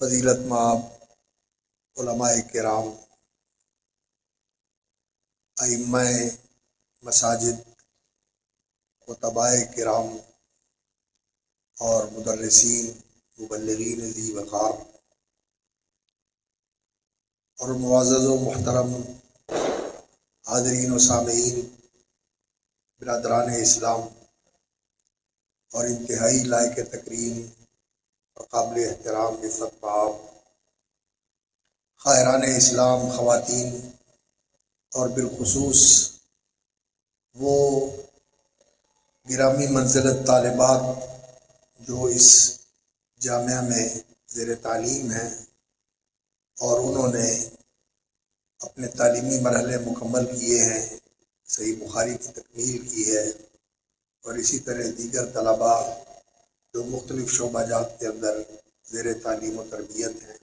فضیلت مآب علماء کرام، ائمہ مساجد، خطباء کرام اور مدرسین، مبلغین ذی وقار اور معزز و محترم حاضرین و سامعین، برادران اسلام اور انتہائی لائق تکریم اور قابل احترام عزت مآب خاہران اسلام، خواتین اور بالخصوص وہ گرامی منزلت طالبات جو اس جامعہ میں زیر تعلیم ہیں اور انہوں نے اپنے تعلیمی مرحلے مکمل کیے ہیں، صحیح بخاری کی تکمیل کی ہے، اور اسی طرح دیگر طلباء جو مختلف شعبہ جات کے اندر زیر تعلیم و تربیت ہیں۔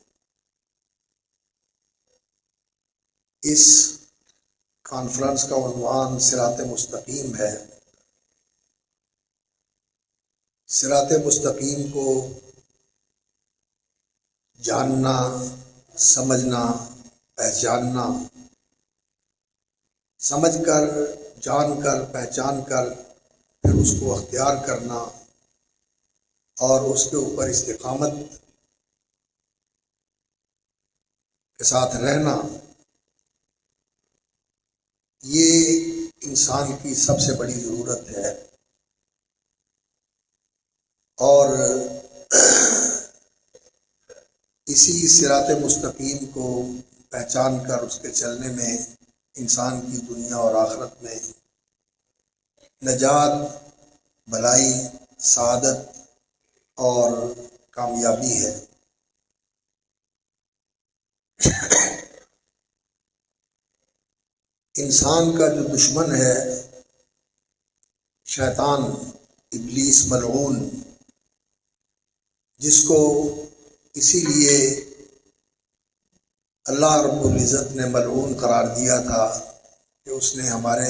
اس کانفرنس کا عنوان صراط مستقیم ہے۔ صراط مستقیم کو جاننا، سمجھنا، پہچاننا، سمجھ کر، جان کر، پہچان کر پھر اس کو اختیار کرنا اور اس کے اوپر استقامت کے ساتھ رہنا، یہ انسان کی سب سے بڑی ضرورت ہے۔ اور اسی صراط مستقیم کو پہچان کر اس کے چلنے میں انسان کی دنیا اور آخرت میں نجات، بھلائی، سعادت اور کامیابی ہے۔ انسان کا جو دشمن ہے شیطان، ابلیس ملعون، جس کو اسی لیے اللہ رب العزت نے ملعون قرار دیا تھا کہ اس نے ہمارے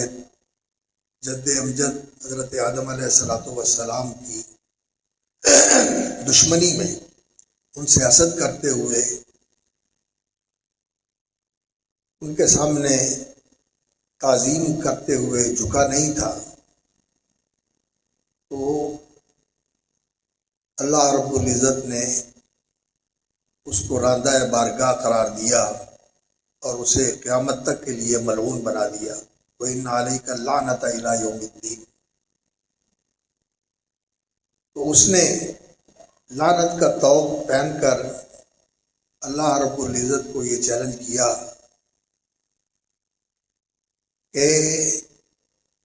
جد امجد حضرت آدم علیہ السلام کی دشمنی میں ان سے حسد کرتے ہوئے ان کے سامنے تعظیم کرتے ہوئے جھکا نہیں تھا، تو اللہ رب العزت نے اس کو راندہ بارگاہ قرار دیا اور اسے قیامت تک کے لیے ملعون بنا دیا۔ وَإِنَّ عَلَيْكَ اللَّعْنَةَ إِلَىٰ يَوْمِ الدِّينِ۔ تو اس نے لعنت کا طوق پہن کر اللہ رب العزت کو یہ چیلنج کیا کہ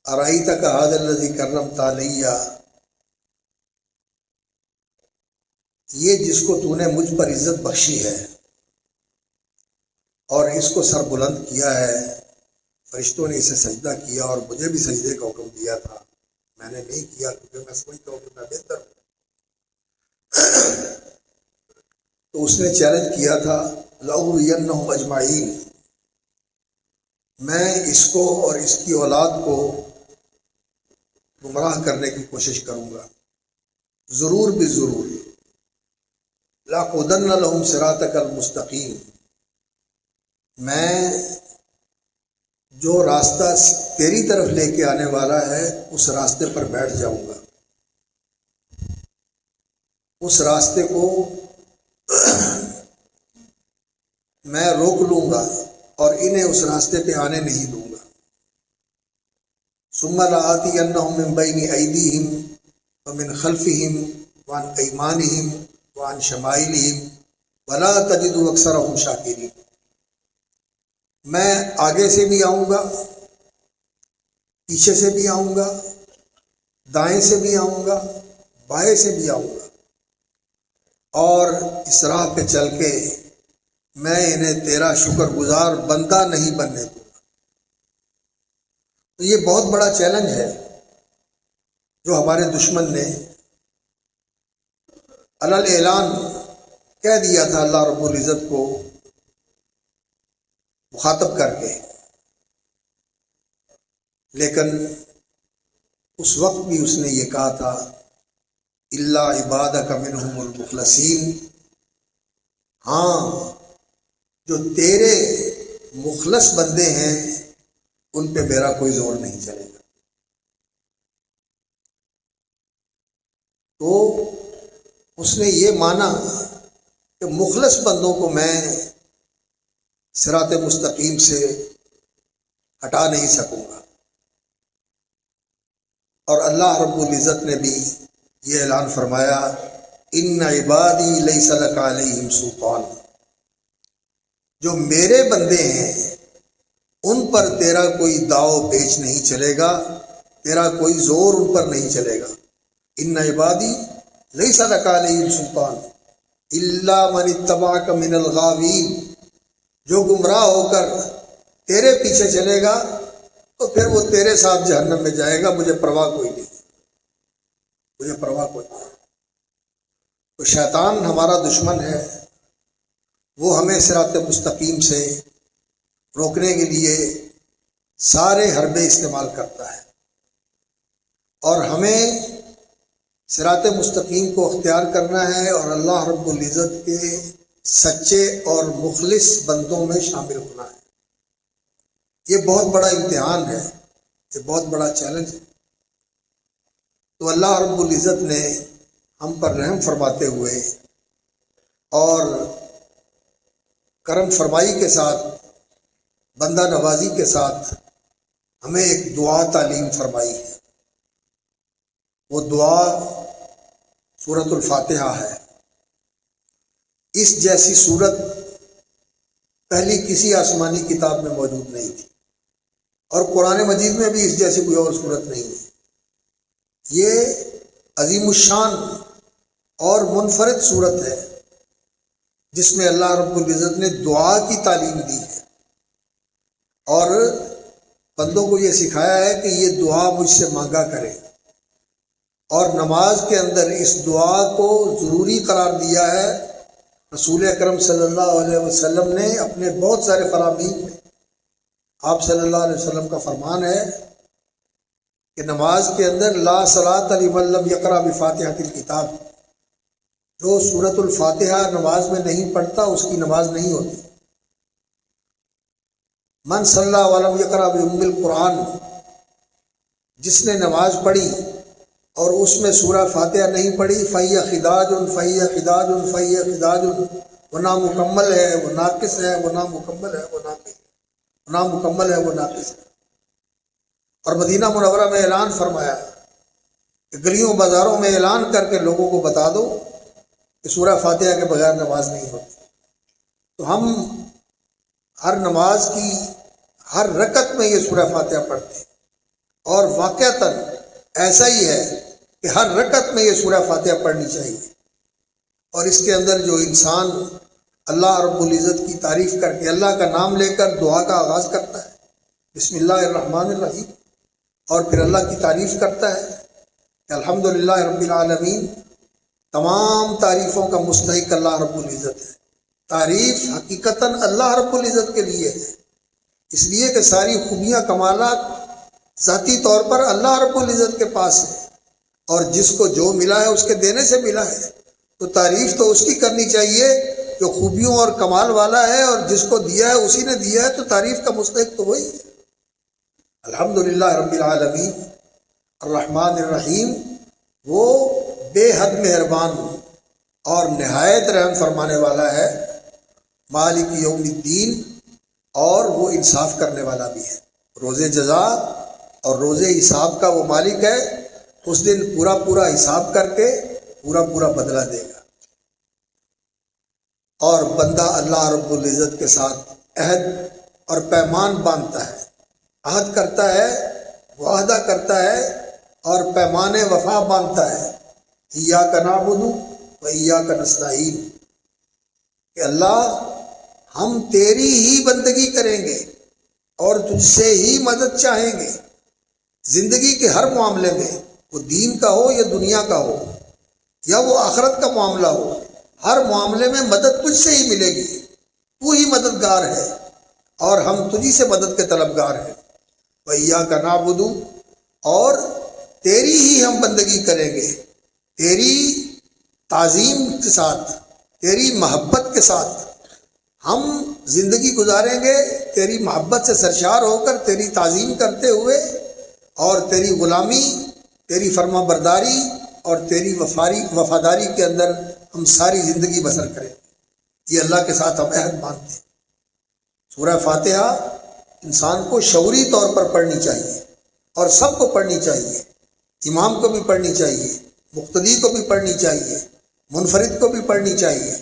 أَرَأَيْتَكَ هَٰذَا الَّذِي كَرَّمْتَ عَلَيَّ، یہ جس کو تو نے مجھ پر عزت بخشی ہے اور اس کو سر بلند کیا ہے، فرشتوں نے اسے سجدہ کیا اور مجھے بھی سجدے کا حکم دیا تھا، میں نے نہیں کیا کیونکہ میں سمجھتا ہوں کہ میں بہتر ہوں۔ تو اس نے چیلنج کیا تھا لَأُغْوِيَنَّهُمْ أَجْمَعِينَ، میں اس کو اور اس کی اولاد کو گمراہ کرنے کی کوشش کروں گا، ضرور بھی ضرور۔ لَأَقْعُدَنَّ لَهُمْ صِرَاطَكَ الْمُسْتَقِيمَ، میں جو راستہ تیری طرف لے کے آنے والا ہے اس راستے پر بیٹھ جاؤں گا، اس راستے کو میں روک لوں گا اور انہیں اس راستے پہ آنے نہیں دوں گا۔ ثُمَّ لَآتِيَنَّهُم مِّن بَيْنِ أَيْدِيهِمْ وَمِنْ خَلْفِهِمْ وَعَنْ أَيْمَانِهِمْ وَعَنْ شَمَائِلِهِمْ وَلَا تَجِدُ أَكْثَرَهُمْ شَاكِرِينَ، میں آگے سے بھی آؤں گا، پیچھے سے بھی آؤں گا، دائیں سے بھی آؤں گا، بائیں سے بھی آؤں گا، اور اس راہ پہ چل کے میں انہیں تیرا شکر گزار بندہ نہیں بننے دوں گا۔ تو یہ بہت بڑا چیلنج ہے جو ہمارے دشمن نے علل اعلان کہہ دیا تھا اللہ رب العزت کو مخاطب کر کے، لیکن اس وقت بھی اس نے یہ کہا تھا الا عبادک منہم المخلصین، ہاں جو تیرے مخلص بندے ہیں ان پہ میرا کوئی زور نہیں چلے گا۔ تو اس نے یہ مانا کہ مخلص بندوں کو میں صراط مستقیم سے ہٹا نہیں سکوں گا۔ اور اللہ رب العزت نے بھی یہ اعلان فرمایا، ان عبادی لیس لک علیہم سلطان، جو میرے بندے ہیں ان پر تیرا کوئی داؤ پیچ نہیں چلے گا، تیرا کوئی زور ان پر نہیں چلے گا۔ ان عبادی لیس لک علیہم سلطان الا من اتبعک من الغاوین، جو گمراہ ہو کر تیرے پیچھے چلے گا تو پھر وہ تیرے ساتھ جہنم میں جائے گا، مجھے پرواہ کوئی نہیں، مجھے پرواہ کوئی نہیں۔ تو شیطان ہمارا دشمن ہے، وہ ہمیں صراط مستقیم سے روکنے کے لیے سارے حربے استعمال کرتا ہے، اور ہمیں صراط مستقیم کو اختیار کرنا ہے اور اللہ رب العزت کے سچے اور مخلص بندوں میں شامل ہونا ہے۔ یہ بہت بڑا امتحان ہے، یہ بہت بڑا چیلنج ہے۔ تو اللہ رب العزت نے ہم پر رحم فرماتے ہوئے اور کرم فرمائی کے ساتھ، بندہ نوازی کے ساتھ ہمیں ایک دعا تعلیم فرمائی ہے۔ وہ دعا سورۃ الفاتحہ ہے۔ اس جیسی صورت پہلی کسی آسمانی کتاب میں موجود نہیں تھی، اور قرآن مجید میں بھی اس جیسی کوئی اور صورت نہیں ہے۔ یہ عظیم الشان اور منفرد صورت ہے جس میں اللہ رب العزت نے دعا کی تعلیم دی ہے، اور بندوں کو یہ سکھایا ہے کہ یہ دعا مجھ سے مانگا کرے، اور نماز کے اندر اس دعا کو ضروری قرار دیا ہے۔ رسول اکرم صلی اللہ علیہ وسلم نے اپنے بہت سارے فرامین میں، آپ صلی اللہ علیہ وسلم کا فرمان ہے کہ نماز کے اندر لا صلاۃ لمن لم یقرأ بفاتحۃ الکتاب، جو سورۃ الفاتحہ نماز میں نہیں پڑھتا اس کی نماز نہیں ہوتی۔ من صلی ولم یقرأ بأم القرآن، جس نے نماز پڑھی اور اس میں سورہ فاتحہ نہیں پڑھی، فَهِيَ خِدَاجٌ فَهِيَ خِدَاجٌ فَهِيَ خِدَاجٌ، وہ نامکمل ہے، وہ ناقص ہے، وہ نامکمل ہے، وہ ناقص ہے، وہ نامکمل ہے، وہ ناقص ہے۔ اور مدینہ منورہ میں اعلان فرمایا کہ گلیوں بازاروں میں اعلان کر کے لوگوں کو بتا دو کہ سورہ فاتحہ کے بغیر نماز نہیں ہوتی۔ تو ہم ہر نماز کی ہر رکعت میں یہ سورہ فاتحہ پڑھتے ہیں، اور واقعتاً ایسا ہی ہے کہ ہر رکعت میں یہ سورہ فاتحہ پڑھنی چاہیے۔ اور اس کے اندر جو انسان اللہ رب العزت کی تعریف کر کے، اللہ کا نام لے کر دعا کا آغاز کرتا ہے، بسم اللہ الرحمن الرحیم، اور پھر اللہ کی تعریف کرتا ہے کہ الحمدللہ رب العالمین، تمام تعریفوں کا مستحق اللہ رب العزت ہے۔ تعریف حقیقتاً اللہ رب العزت کے لیے ہے، اس لیے کہ ساری خوبیاں کمالات ذاتی طور پر اللہ رب العزت کے پاس ہے، اور جس کو جو ملا ہے اس کے دینے سے ملا ہے، تو تعریف تو اس کی کرنی چاہیے جو خوبیوں اور کمال والا ہے، اور جس کو دیا ہے اسی نے دیا ہے، تو تعریف کا مستحق تو وہی ہے۔ الحمدللہ رب العالمین الرحمن الرحیم، وہ بے حد مہربان اور نہایت رحم فرمانے والا ہے، مالک یوم الدین، اور وہ انصاف کرنے والا بھی ہے۔ روز جزا اور روز حساب کا وہ مالک ہے، اس دن پورا پورا حساب کر کے پورا پورا بدلہ دے گا۔ اور بندہ اللہ رب العزت کے ساتھ عہد اور پیمان باندھتا ہے، عہد کرتا ہے، وعدہ کرتا ہے، اور پیمان وفا باندھتا ہے، ایاک نعبد و ایاک نستعین، کہ اللہ ہم تیری ہی بندگی کریں گے اور تجھ سے ہی مدد چاہیں گے، زندگی کے ہر معاملے میں، وہ دین کا ہو یا دنیا کا ہو یا وہ آخرت کا معاملہ ہو، ہر معاملے میں مدد تجھ سے ہی ملے گی، تو ہی مددگار ہے اور ہم تجھی سے مدد کے طلبگار ہیں۔ وَإِيَّاكَ نَعْبُدُ، اور تیری ہی ہم بندگی کریں گے، تیری تعظیم کے ساتھ، تیری محبت کے ساتھ ہم زندگی گزاریں گے، تیری محبت سے سرشار ہو کر، تیری تعظیم کرتے ہوئے، اور تیری غلامی، تیری فرما برداری اور تیری وفاداری کے اندر ہم ساری زندگی بسر کریں۔ یہ اللہ کے ساتھ ہم عہد مانتے ہیں۔ سورہ فاتحہ انسان کو شعوری طور پر پڑھنی چاہیے، اور سب کو پڑھنی چاہیے، امام کو بھی پڑھنی چاہیے، مقتدی کو بھی پڑھنی چاہیے، منفرد کو بھی پڑھنی چاہیے،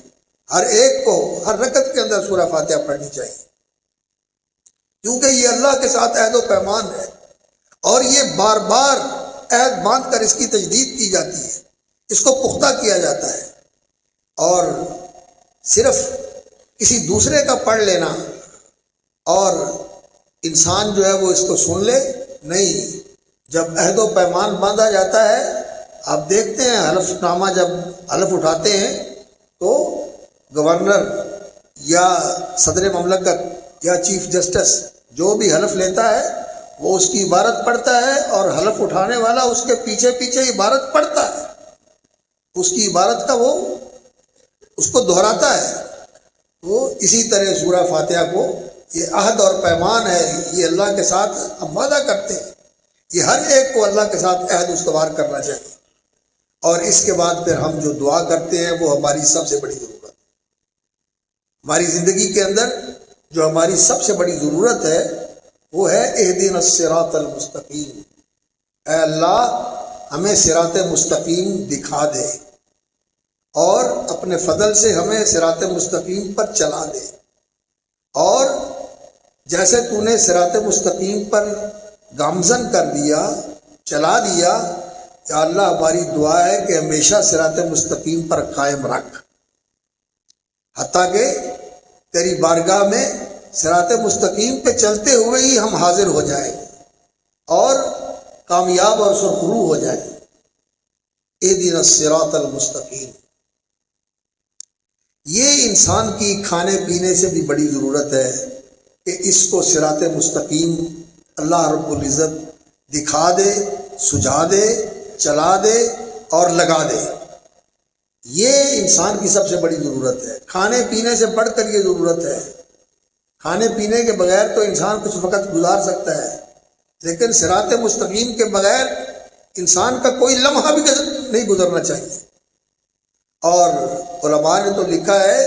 ہر ایک کو ہر رکعت کے اندر سورہ فاتحہ پڑھنی چاہیے، کیونکہ یہ اللہ کے ساتھ عہد و پیمان ہے، اور یہ بار بار عہد باندھ کر اس کی تجدید کی جاتی ہے، اس کو پختہ کیا جاتا ہے۔ اور صرف کسی دوسرے کا پڑھ لینا اور انسان جو ہے وہ اس کو سن لے، نہیں، جب عہد و پیمان باندھا جاتا ہے، آپ دیکھتے ہیں حلف نامہ جب حلف اٹھاتے ہیں تو گورنر یا صدر مملکت یا چیف جسٹس جو بھی حلف لیتا ہے وہ اس کی عبارت پڑھتا ہے، اور حلف اٹھانے والا اس کے پیچھے پیچھے عبارت پڑھتا ہے، اس کی عبارت کا وہ اس کو دہراتا ہے۔ وہ اسی طرح سورہ فاتحہ کو یہ عہد اور پیمان ہے، یہ اللہ کے ساتھ ہم وعدہ کرتے ہیں، یہ ہر ایک کو اللہ کے ساتھ عہد استوار کرنا چاہیے۔ اور اس کے بعد پھر ہم جو دعا کرتے ہیں وہ ہماری سب سے بڑی ضرورت ہے۔ ہماری زندگی کے اندر جو ہماری سب سے بڑی ضرورت ہے وہ ہے اہدنا الصراط المستقیم، اے اللہ ہمیں صراط مستقیم دکھا دے، اور اپنے فضل سے ہمیں صراط مستقیم پر چلا دے، اور جیسے تو نے صراط مستقیم پر گامزن کر دیا، چلا دیا، یا اللہ ہماری دعا ہے کہ ہمیشہ صراط مستقیم پر قائم رکھ، حتیٰ کہ تیری بارگاہ میں صراط مستقیم پہ چلتے ہوئے ہی ہم حاضر ہو جائیں اور کامیاب اور سرخرو ہو جائیں۔ اہدنا الصراط المستقیم، یہ انسان کی کھانے پینے سے بھی بڑی ضرورت ہے کہ اس کو صراط مستقیم اللہ رب العزت دکھا دے، سجھا دے، چلا دے اور لگا دے۔ یہ انسان کی سب سے بڑی ضرورت ہے، کھانے پینے سے بڑھ کر یہ ضرورت ہے۔ کھانے پینے کے بغیر تو انسان کچھ وقت گزار سکتا ہے، لیکن صراط مستقیم کے بغیر انسان کا کوئی لمحہ بھی نہیں گزرنا چاہیے۔ اور علماء نے تو لکھا ہے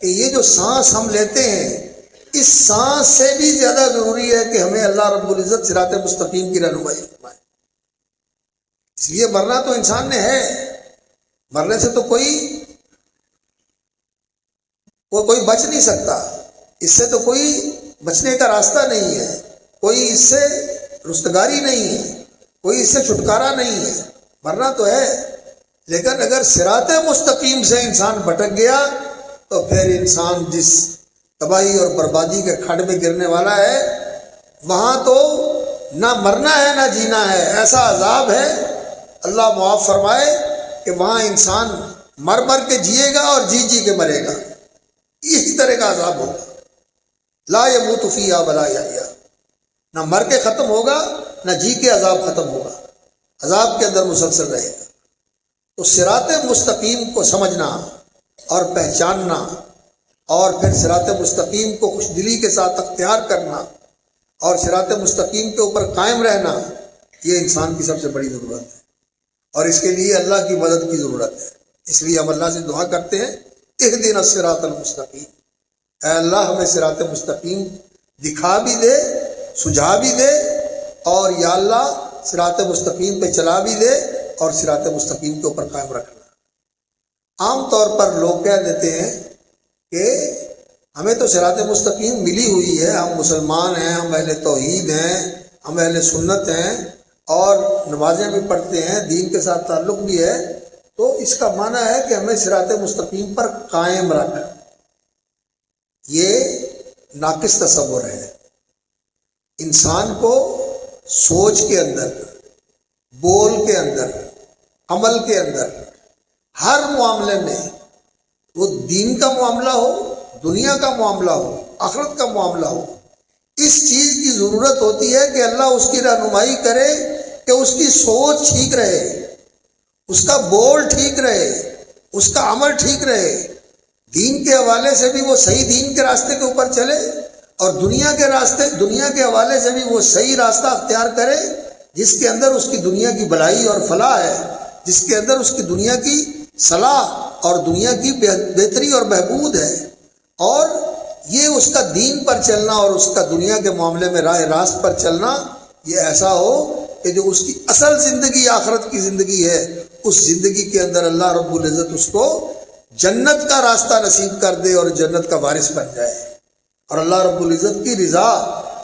کہ یہ جو سانس ہم لیتے ہیں، اس سانس سے بھی زیادہ ضروری ہے کہ ہمیں اللہ رب العزت صراط مستقیم کی رہنمائی فرمائے۔ اس لیے مرنا تو انسان نے ہے، مرنے سے تو کوئی بچ نہیں سکتا، اس سے تو کوئی بچنے کا راستہ نہیں ہے، کوئی اس سے رستگاری نہیں ہے، کوئی اس سے چھٹکارا نہیں ہے، مرنا تو ہے۔ لیکن اگر صراط مستقیم سے انسان بھٹک گیا تو پھر انسان جس تباہی اور بربادی کے کھڈ میں گرنے والا ہے، وہاں تو نہ مرنا ہے نہ جینا ہے، ایسا عذاب ہے، اللہ معاف فرمائے، کہ وہاں انسان مر مر کے جیے گا اور جی جی کے مرے گا، اسی طرح کا عذاب ہوگا۔ لا یموت فیہا ولا یحیا، نہ مر کے ختم ہوگا نہ جی کے عذاب ختم ہوگا، عذاب کے اندر مسلسل رہے گا۔ تو صراط مستقیم کو سمجھنا اور پہچاننا، اور پھر صراط مستقیم کو خوش دلی کے ساتھ اختیار کرنا اور صراط مستقیم کے اوپر قائم رہنا، یہ انسان کی سب سے بڑی ضرورت ہے، اور اس کے لیے اللہ کی مدد کی ضرورت ہے۔ اس لیے ہم اللہ سے دعا کرتے ہیں، اہدنا الصراط المستقیم، اے اللہ ہمیں صراط مستقیم دکھا بھی دے، سجھا بھی دے، اور یا اللہ صراط مستقیم پہ چلا بھی دے اور صراط مستقیم کے اوپر قائم رکھنا۔ عام طور پر لوگ کہہ دیتے ہیں کہ ہمیں تو صراط مستقیم ملی ہوئی ہے، ہم مسلمان ہیں، ہم اہل توحید ہیں، ہم اہل سنت ہیں، اور نمازیں بھی پڑھتے ہیں، دین کے ساتھ تعلق بھی ہے، تو اس کا معنی ہے کہ ہمیں صراط مستقیم پر قائم رکھ۔ یہ ناقص تصور ہے۔ انسان کو سوچ کے اندر، بول کے اندر، عمل کے اندر، ہر معاملے میں، وہ دین کا معاملہ ہو، دنیا کا معاملہ ہو، آخرت کا معاملہ ہو، اس چیز کی ضرورت ہوتی ہے کہ اللہ اس کی رہنمائی کرے کہ اس کی سوچ ٹھیک رہے، اس کا بول ٹھیک رہے، اس کا عمل ٹھیک رہے، دین کے حوالے سے بھی وہ صحیح دین کے راستے کے اوپر چلے، اور دنیا کے حوالے سے بھی وہ صحیح راستہ اختیار کرے جس کے اندر اس کی دنیا کی بھلائی اور فلاح ہے، جس کے اندر اس کی دنیا کی صلاح اور دنیا کی بہتری اور بہبود ہے۔ اور یہ اس کا دین پر چلنا اور اس کا دنیا کے معاملے میں راہ راست پر چلنا، یہ ایسا ہو کہ جو اس کی اصل زندگی آخرت کی زندگی ہے، اس زندگی کے اندر اللہ رب العزت اس کو جنت کا راستہ نصیب کر دے اور جنت کا وارث بن جائے، اور اللہ رب العزت کی رضا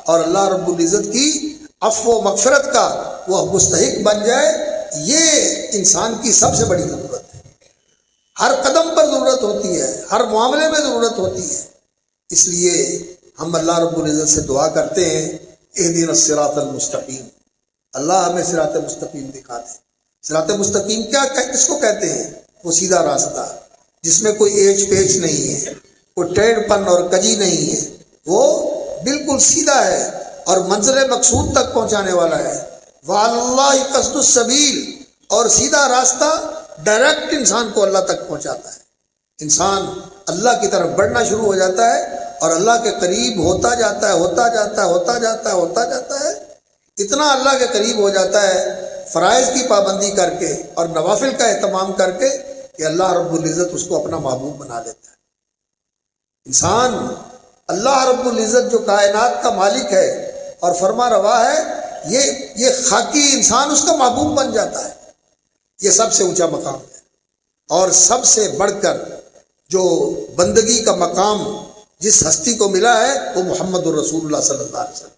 اور اللہ رب العزت کی عفو و مغفرت کا وہ مستحق بن جائے۔ یہ انسان کی سب سے بڑی ضرورت ہے، ہر قدم پر ضرورت ہوتی ہے، ہر معاملے میں ضرورت ہوتی ہے۔ اس لیے ہم اللہ رب العزت سے دعا کرتے ہیں، اہدنا الصراط المستقیم، اللہ ہمیں صراط مستقیم دکھا دے۔ صراط مستقیم کس کو کہتے ہیں؟ وہ سیدھا راستہ جس میں کوئی ایچ پیچ نہیں ہے، کوئی ٹیڑھ پن اور کجی نہیں ہے، وہ بالکل سیدھا ہے اور منزل مقصود تک پہنچانے والا ہے۔ وَعَلَى قصد السبیل، اور سیدھا راستہ ڈائریکٹ انسان کو اللہ تک پہنچاتا ہے۔ انسان اللہ کی طرف بڑھنا شروع ہو جاتا ہے اور اللہ کے قریب ہوتا جاتا ہے، اتنا اللہ کے قریب ہو جاتا ہے فرائض کی پابندی کر کے اور نوافل کا اہتمام کر کے کہ اللہ رب العزت اس کو اپنا محبوب بنا لیتا ہے۔ انسان اللہ رب العزت جو کائنات کا مالک ہے اور فرما روا ہے، یہ خاکی انسان اس کا محبوب بن جاتا ہے۔ یہ سب سے اونچا مقام ہے، اور سب سے بڑھ کر جو بندگی کا مقام جس ہستی کو ملا ہے وہ محمد الرسول اللہ صلی اللہ علیہ وسلم،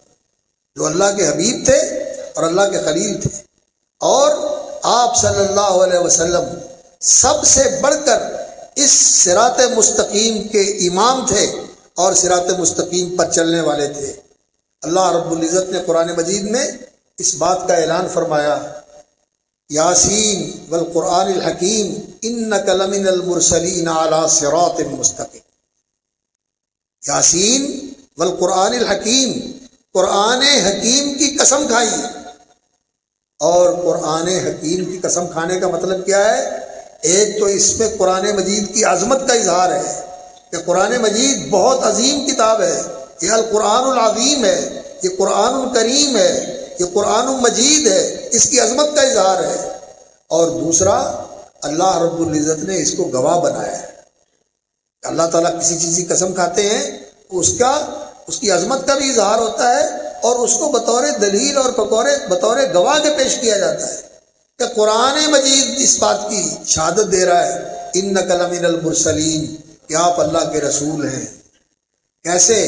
جو اللہ کے حبیب تھے اور اللہ کے خلیل تھے، اور آپ صلی اللہ علیہ وسلم سب سے بڑھ کر اس صراط مستقیم کے امام تھے اور صراط مستقیم پر چلنے والے تھے۔ اللہ رب العزت نے قرآن مجید میں اس بات کا اعلان فرمایا، یاسین والقرآن الحکیم انک لمن المرسلین علی صراط مستقیم۔ یاسین والقرآن الحکیم، قرآن حکیم کی قسم کھائی۔ اور قرآن حکیم کی قسم کھانے کا مطلب کیا ہے؟ ایک تو اس میں قرآن مجید کی عظمت کا اظہار ہے کہ قرآن مجید بہت عظیم کتاب ہے، یہ القرآن العظیم ہے، یہ قرآن الکریم ہے، یہ قرآن مجید ہے، اس کی عظمت کا اظہار ہے۔ اور دوسرا، اللہ رب العزت نے اس کو گواہ بنایا ہے۔ اللہ تعالیٰ کسی چیز کی قسم کھاتے ہیں، اس کی عظمت کا بھی اظہار ہوتا ہے اور اس کو بطور دلیل اور بطور گواہ کے پیش کیا جاتا ہے کہ قرآن مجید اس بات کی شہادت دے رہا ہے، انک لمن المرسلین، کہ آپ اللہ کے رسول ہیں۔ کیسے؟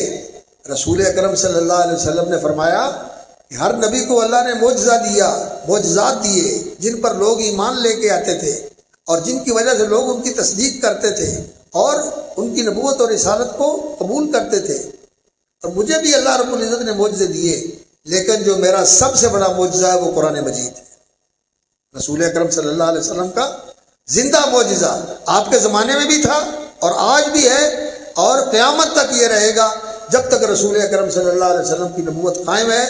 رسول اکرم صلی اللہ علیہ وسلم نے فرمایا کہ ہر نبی کو اللہ نے معجزات دیے جن پر لوگ ایمان لے کے آتے تھے اور جن کی وجہ سے لوگ ان کی تصدیق کرتے تھے اور ان کی نبوت اور رسالت کو قبول کرتے تھے۔ اور مجھے بھی اللہ رب العزت نے معجزے دیے، لیکن جو میرا سب سے بڑا معجزہ ہے وہ قرآن مجید ہے۔ رسول اکرم صلی اللہ علیہ وسلم کا زندہ معجزہ آپ کے زمانے میں بھی تھا اور آج بھی ہے، اور قیامت تک یہ رہے گا جب تک رسول اکرم صلی اللہ علیہ وسلم کی نبوت قائم ہے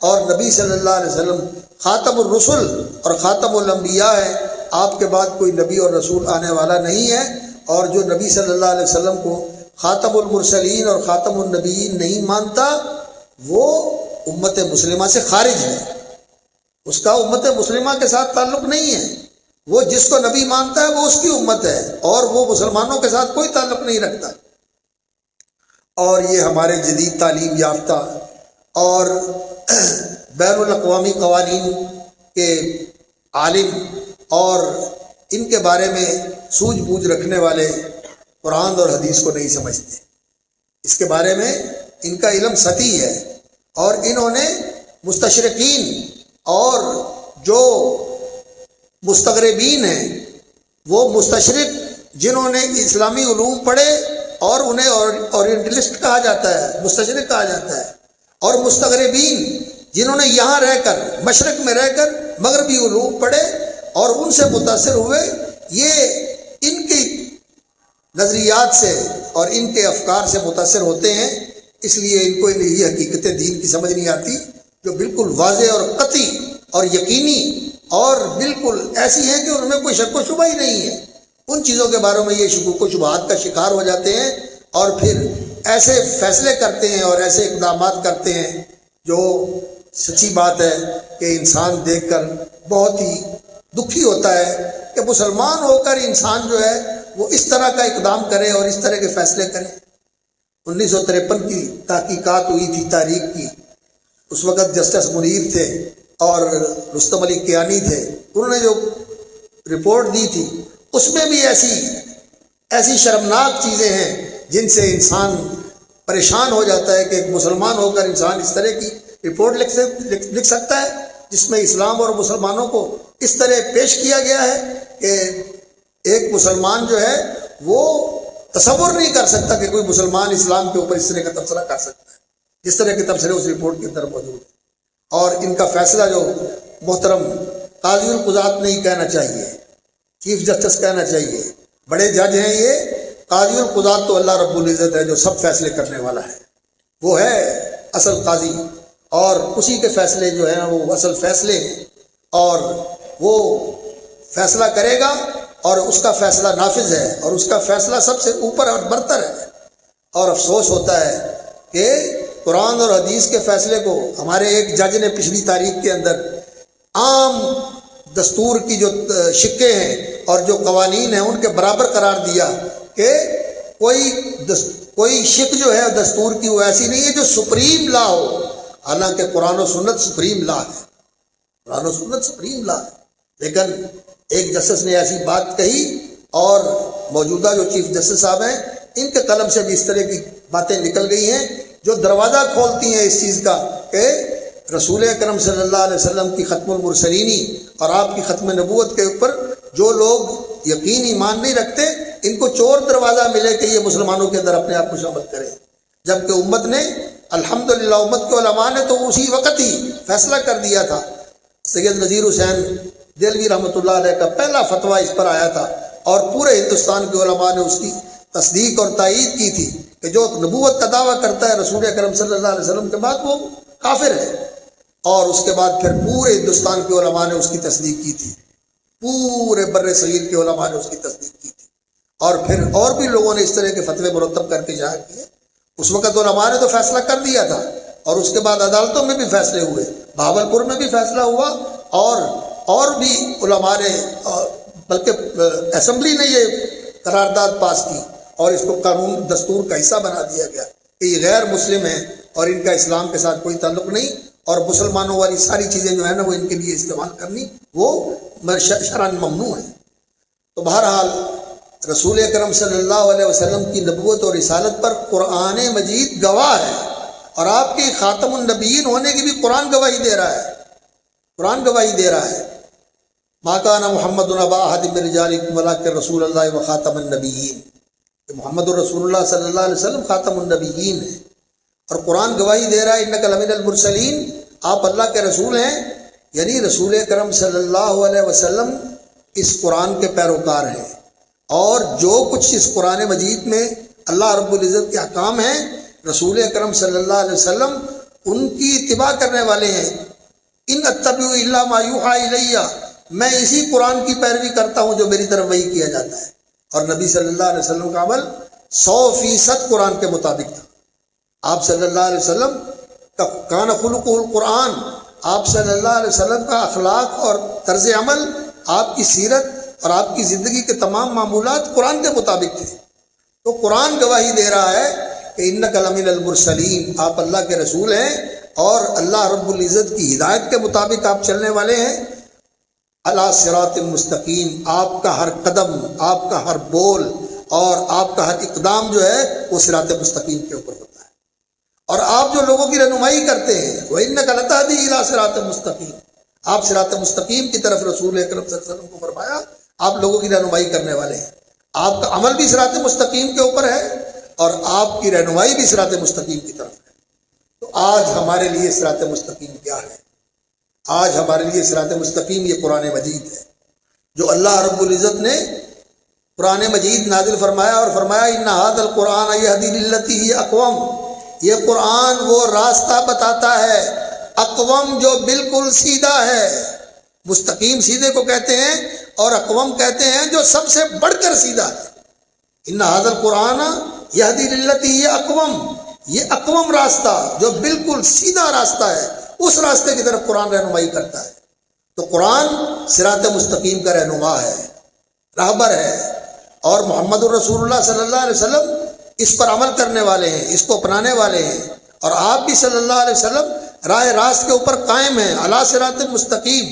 اور نبی صلی اللہ علیہ وسلم خاتم الرسل اور خاتم الانبیاء ہے۔ آپ کے بعد کوئی نبی اور رسول آنے والا نہیں ہے، اور جو نبی صلی اللہ علیہ وسلم کو خاتم المرسلین اور خاتم النبیین نہیں مانتا وہ امت مسلمہ سے خارج ہے، اس کا امت مسلمہ کے ساتھ تعلق نہیں ہے۔ وہ جس کو نبی مانتا ہے وہ اس کی امت ہے اور وہ مسلمانوں کے ساتھ کوئی تعلق نہیں رکھتا۔ اور یہ ہمارے جدید تعلیم یافتہ اور بین الاقوامی قوانین کے عالم اور ان کے بارے میں سوجھ بوجھ رکھنے والے قرآن اور حدیث کو نہیں سمجھتے، اس کے بارے میں ان کا علم سطحی ہے، اور انہوں نے مستشرقین اور جو مستغربین ہیں، وہ مستشرق جنہوں نے اسلامی علوم پڑھے اور انہیں اورینٹلسٹ کہا جاتا ہے، مستشرق کہا جاتا ہے، اور مستغربین جنہوں نے یہاں رہ کر مشرق میں رہ کر مغربی علوم پڑھے اور ان سے متاثر ہوئے، یہ ان کی نظریات سے اور ان کے افکار سے متاثر ہوتے ہیں، اس لیے ان کو یہ حقیقتیں دین کی سمجھ نہیں آتی جو بالکل واضح اور قطعی اور یقینی اور بالکل ایسی ہیں کہ ان میں کوئی شک و شبہ ہی نہیں ہے۔ ان چیزوں کے بارے میں یہ شکوک و شبہات کا شکار ہو جاتے ہیں اور پھر ایسے فیصلے کرتے ہیں اور ایسے اقدامات کرتے ہیں جو سچی بات ہے کہ انسان دیکھ کر بہت ہی دکھی ہوتا ہے کہ مسلمان ہو کر انسان جو ہے وہ اس طرح کا اقدام کرے اور اس طرح کے فیصلے کرے۔ 1953 کی تحقیقات ہوئی تھی تاریخ کی، اس وقت جسٹس منیر تھے اور رستم علی کیانی تھے، انہوں نے جو رپورٹ دی تھی اس میں بھی ایسی شرمناک چیزیں ہیں جن سے انسان پریشان ہو جاتا ہے کہ ایک مسلمان ہو کر انسان اس طرح کی رپورٹ لکھ سکتا ہے جس میں اسلام اور مسلمانوں کو اس طرح پیش کیا گیا ہے کہ ایک مسلمان جو ہے وہ تصور نہیں کر سکتا کہ کوئی مسلمان اسلام کے اوپر اس طرح کا تبصرہ کر سکتا ہے جس طرح کے تبصرے اس رپورٹ کے اندر موجود ہیں۔ اور ان کا فیصلہ جو محترم قاضی القضات نہیں کہنا چاہیے، چیف جسٹس کہنا چاہیے، بڑے جج ہیں یہ، قاضی القضات تو اللہ رب العزت ہے جو سب فیصلے کرنے والا ہے، وہ ہے اصل قاضی، اور اسی کے فیصلے جو ہیں وہ اصل فیصلے ہیں اور وہ فیصلہ کرے گا اور اس کا فیصلہ نافذ ہے اور اس کا فیصلہ سب سے اوپر اور برتر ہے۔ اور افسوس ہوتا ہے کہ قرآن اور حدیث کے فیصلے کو ہمارے ایک جج نے پچھلی تاریخ کے اندر عام دستور کی جو شکے ہیں اور جو قوانین ہیں ان کے برابر قرار دیا کہ کوئی شک جو ہے دستور کی وہ ایسی نہیں ہے جو سپریم لا ہو، حالانکہ قرآن و سنت سپریم لا ہے، قرآن و سنت سپریم لا ہے، لیکن ایک جسٹس نے ایسی بات کہی اور موجودہ جو چیف جسٹس صاحب ہیں ان کے قلم سے بھی اس طرح کی باتیں نکل گئی ہیں جو دروازہ کھولتی ہیں اس چیز کا کہ رسول اکرم صلی اللہ علیہ وسلم کی ختم المرسلینی اور آپ کی ختم نبوت کے اوپر جو لوگ یقین ایمان نہیں رکھتے ان کو چور دروازہ ملے کہ یہ مسلمانوں کے اندر اپنے آپ کو شامل کریں، جبکہ امت نے الحمدللہ امت کے علماء نے تو اسی وقت ہی فیصلہ کر دیا تھا۔ سید نذیر حسین دہلوی رحمۃ اللہ علیہ کا پہلا فتویٰ اس پر آیا تھا اور پورے ہندوستان کے علماء نے اس کی تصدیق اور تائید کی تھی کہ جو نبوت کا دعویٰ کرتا ہے رسول اکرم صلی اللہ علیہ وسلم کے بعد وہ کافر ہے، اور اس کے بعد پھر پورے ہندوستان کے علماء نے اس کی تصدیق کی تھی، پورے بر صغیر کے علماء نے اس کی تصدیق کی تھی، اور پھر اور بھی لوگوں نے اس طرح کے فتوے مرتب کر کے ظاہر کیے۔ اس وقت علماء نے تو فیصلہ کر دیا تھا اور اس کے بعد عدالتوں میں بھی فیصلے ہوئے، بہاولپور میں بھی فیصلہ ہوا اور بھی علماء نے، بلکہ اسمبلی نے یہ قرارداد پاس کی اور اس کو قانون دستور کا حصہ بنا دیا گیا کہ یہ غیر مسلم ہیں اور ان کا اسلام کے ساتھ کوئی تعلق نہیں، اور مسلمانوں والی ساری چیزیں جو ہیں نا وہ ان کے لیے استعمال کرنی وہ شرعاً ممنوع ہے۔ تو بہرحال رسول اکرم صلی اللہ علیہ وسلم کی نبوت اور رسالت پر قرآن مجید گواہ ہے، اور آپ کے خاتم النبیین ہونے کی بھی قرآن گواہی دے رہا ہے، قرآن گواہی دے رہا ہے۔ ما کان محمد ابا احد من رجالکم ولکن رسول اللہ و خاتم النبیین، کہ محمد رسول اللہ صلی اللہ علیہ وسلم خاتم النبیین ہے، اور قرآن گواہی دے رہا ہے انک لمن المرسلین، آپ اللہ کے رسول ہیں، یعنی رسول اکرم صلی اللہ علیہ وسلم اس قرآن کے پیروکار ہیں، اور جو کچھ اس قرآن مجید میں اللہ رب العزت کے احکام ہیں رسول اکرم صلی اللہ علیہ وسلم ان کی اتباع کرنے والے ہیں۔ ان اتبع الا ما یوحی الیہ، میں اسی قرآن کی پیروی کرتا ہوں جو میری طرف وحی کیا جاتا ہے، اور نبی صلی اللہ علیہ وسلم کا عمل 100% قرآن کے مطابق تھا۔ آپ صلی اللہ علیہ وسلم کا کان خلقہ القرآن، آپ صلی اللہ علیہ وسلم کا اخلاق اور طرز عمل، آپ کی سیرت اور آپ کی زندگی کے تمام معمولات قرآن کے مطابق تھے۔ تو قرآن گواہی دے رہا ہے کہ انک لمن المرسلین، آپ اللہ کے رسول ہیں اور اللہ رب العزت کی ہدایت کے مطابق آپ چلنے والے ہیں، علی صراط مستقیم، آپ کا ہر قدم، آپ کا ہر بول اور آپ کا ہر اقدام جو ہے وہ صراط مستقیم کے اوپر ہوتا ہے، اور آپ جو لوگوں کی رہنمائی کرتے ہیں وَإِنَّكَ لَتَهْدِي إِلَىٰ صِرَاطٍ مستقیم، آپ صراط مستقیم کی طرف رسول اکرم صلی اللہ علیہ وسلم کو فرمایا آپ لوگوں کی رہنمائی کرنے والے ہیں، آپ کا عمل بھی صراط مستقیم کے اوپر ہے اور آپ کی رہنمائی بھی صراط مستقیم کی طرف ہے۔ تو آج ہمارے لیے صراط مستقیم کیا ہے؟ آج ہمارے لیے صراط مستقیم یہ قرآن مجید ہے جو اللہ رب العزت نے قرآن مجید نازل فرمایا اور فرمایا ان ھذا القرآن یہدی للتی ہی اقوم، یہ قرآن وہ راستہ بتاتا ہے اقوم جو بالکل سیدھا ہے، مستقیم سیدھے کو کہتے ہیں، اور اقوم کہتے ہیں جو سب سے بڑھ کر سیدھا ہے۔ ان ھذا القرآن یہدی للتی ہی اقوم، یہ اقوم راستہ جو بالکل سیدھا راستہ ہے، اس راستے کی طرف قرآن رہنمائی کرتا ہے۔ تو قرآن صراط مستقیم کا رہنما ہے، راہبر ہے، اور محمد الرسول اللہ صلی اللہ علیہ وسلم اس پر عمل کرنے والے ہیں، اس کو اپنانے والے ہیں، اور آپ بھی صلی اللہ علیہ وسلم راہ راست کے اوپر قائم ہیں، علی صراط مستقیم،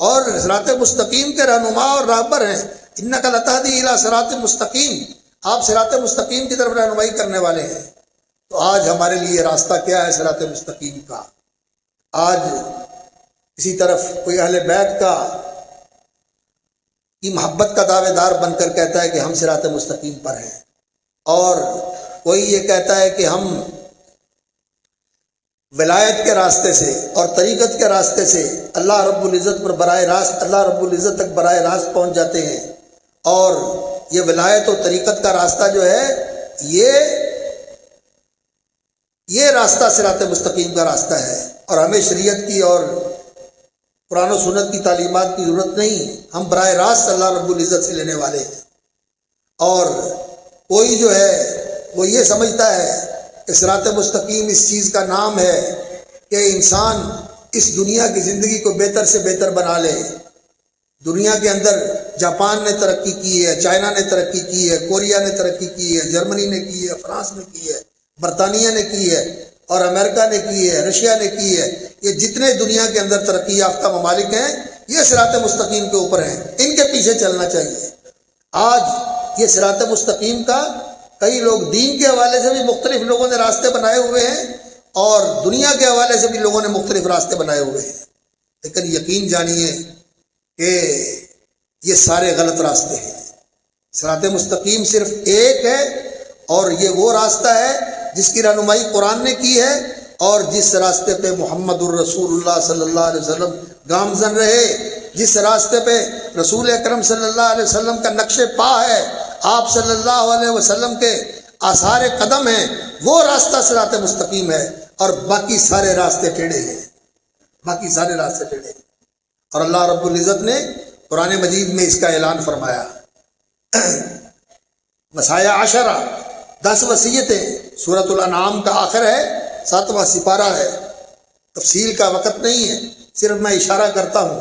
اور صراط مستقیم کے رہنما اور راہبر ہیں۔ انک لتہدی الی صراط مستقیم، آپ صراط مستقیم کی طرف رہنمائی کرنے والے ہیں۔ تو آج ہمارے لیے راستہ کیا ہے صراط مستقیم کا؟ آج اسی طرف کوئی اہل بیت کی محبت کا دعوے دار بن کر کہتا ہے کہ ہم صراط مستقیم پر ہیں، اور کوئی یہ کہتا ہے کہ ہم ولایت کے راستے سے اور طریقت کے راستے سے اللہ رب العزت پر براہ راست، اللہ رب العزت تک براہ راست پہنچ جاتے ہیں، اور یہ ولایت و طریقت کا راستہ جو ہے یہ راستہ صراط مستقیم کا راستہ ہے، اور ہمیں شریعت کی اور قرآن و سنت کی تعلیمات کی ضرورت نہیں، ہم براہ راست اللہ رب العزت سے لینے والے ہیں۔ اور کوئی جو ہے وہ یہ سمجھتا ہے کہ صراط مستقیم اس چیز کا نام ہے کہ انسان اس دنیا کی زندگی کو بہتر سے بہتر بنا لے۔ دنیا کے اندر جاپان نے ترقی کی ہے، چائنا نے ترقی کی ہے، کوریا نے ترقی کی ہے، جرمنی نے کی ہے، فرانس نے کی ہے، برطانیہ نے کی ہے، اور امریکہ نے کی ہے، رشیا نے کی ہے۔ یہ جتنے دنیا کے اندر ترقی یافتہ ممالک ہیں، یہ صراط مستقیم کے اوپر ہیں، ان کے پیچھے چلنا چاہیے۔ آج یہ صراط مستقیم کا کئی لوگ دین کے حوالے سے بھی مختلف لوگوں نے راستے بنائے ہوئے ہیں، اور دنیا کے حوالے سے بھی لوگوں نے مختلف راستے بنائے ہوئے ہیں، لیکن یقین جانیے کہ یہ سارے غلط راستے ہیں۔ صراط مستقیم صرف ایک ہے، اور یہ وہ راستہ ہے جس کی رہنمائی قرآن نے کی ہے، اور جس راستے پہ محمد الرسول اللہ صلی اللہ علیہ وسلم گامزن رہے، جس راستے پہ رسول اکرم صلی اللہ علیہ وسلم کا نقش پا ہے، آپ صلی اللہ علیہ وسلم کے آثار قدم ہیں، وہ راستہ صراط مستقیم ہے، اور باقی سارے راستے ٹیڑھے ہیں، باقی سارے راستے ٹیڑھے ہیں۔ اور اللہ رب العزت نے قرآن مجید میں اس کا اعلان فرمایا، وصایا عشرہ، 10 وصیتیں۔ سورۃ الانعام کا آخر ہے، 7واں سپارہ ہے، تفصیل کا وقت نہیں ہے، صرف میں اشارہ کرتا ہوں۔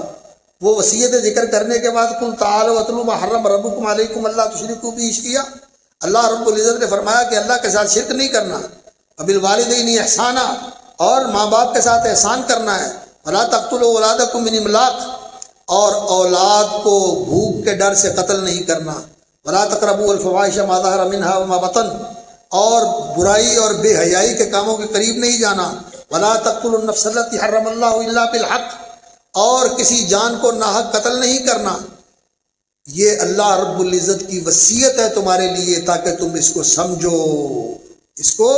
وہ وصیتیں ذکر کرنے کے بعد قل تعالوا اتلوا ما حرم ربکم علیکم الا تشرکوا بہ شیئا، اللہ رب العزت نے فرمایا کہ اللہ کے ساتھ شرک نہیں کرنا، وبالوالدین احسانا، اور ماں باپ کے ساتھ احسان کرنا ہے، ولا تقتلوا اولادکم من املاق، اور اولاد کو بھوک کے ڈر سے قتل نہیں کرنا، ولا تقربوا الفواحش ما ظهر منها وما بطن، اور برائی اور بے حیائی کے کاموں کے قریب نہیں جانا، ولا تقتلوا النفس التي حرم اللہ الا بالحق، اور کسی جان کو ناحق قتل نہیں کرنا۔ یہ اللہ رب العزت کی وصیت ہے تمہارے لیے، تاکہ تم اس کو سمجھو، اس کو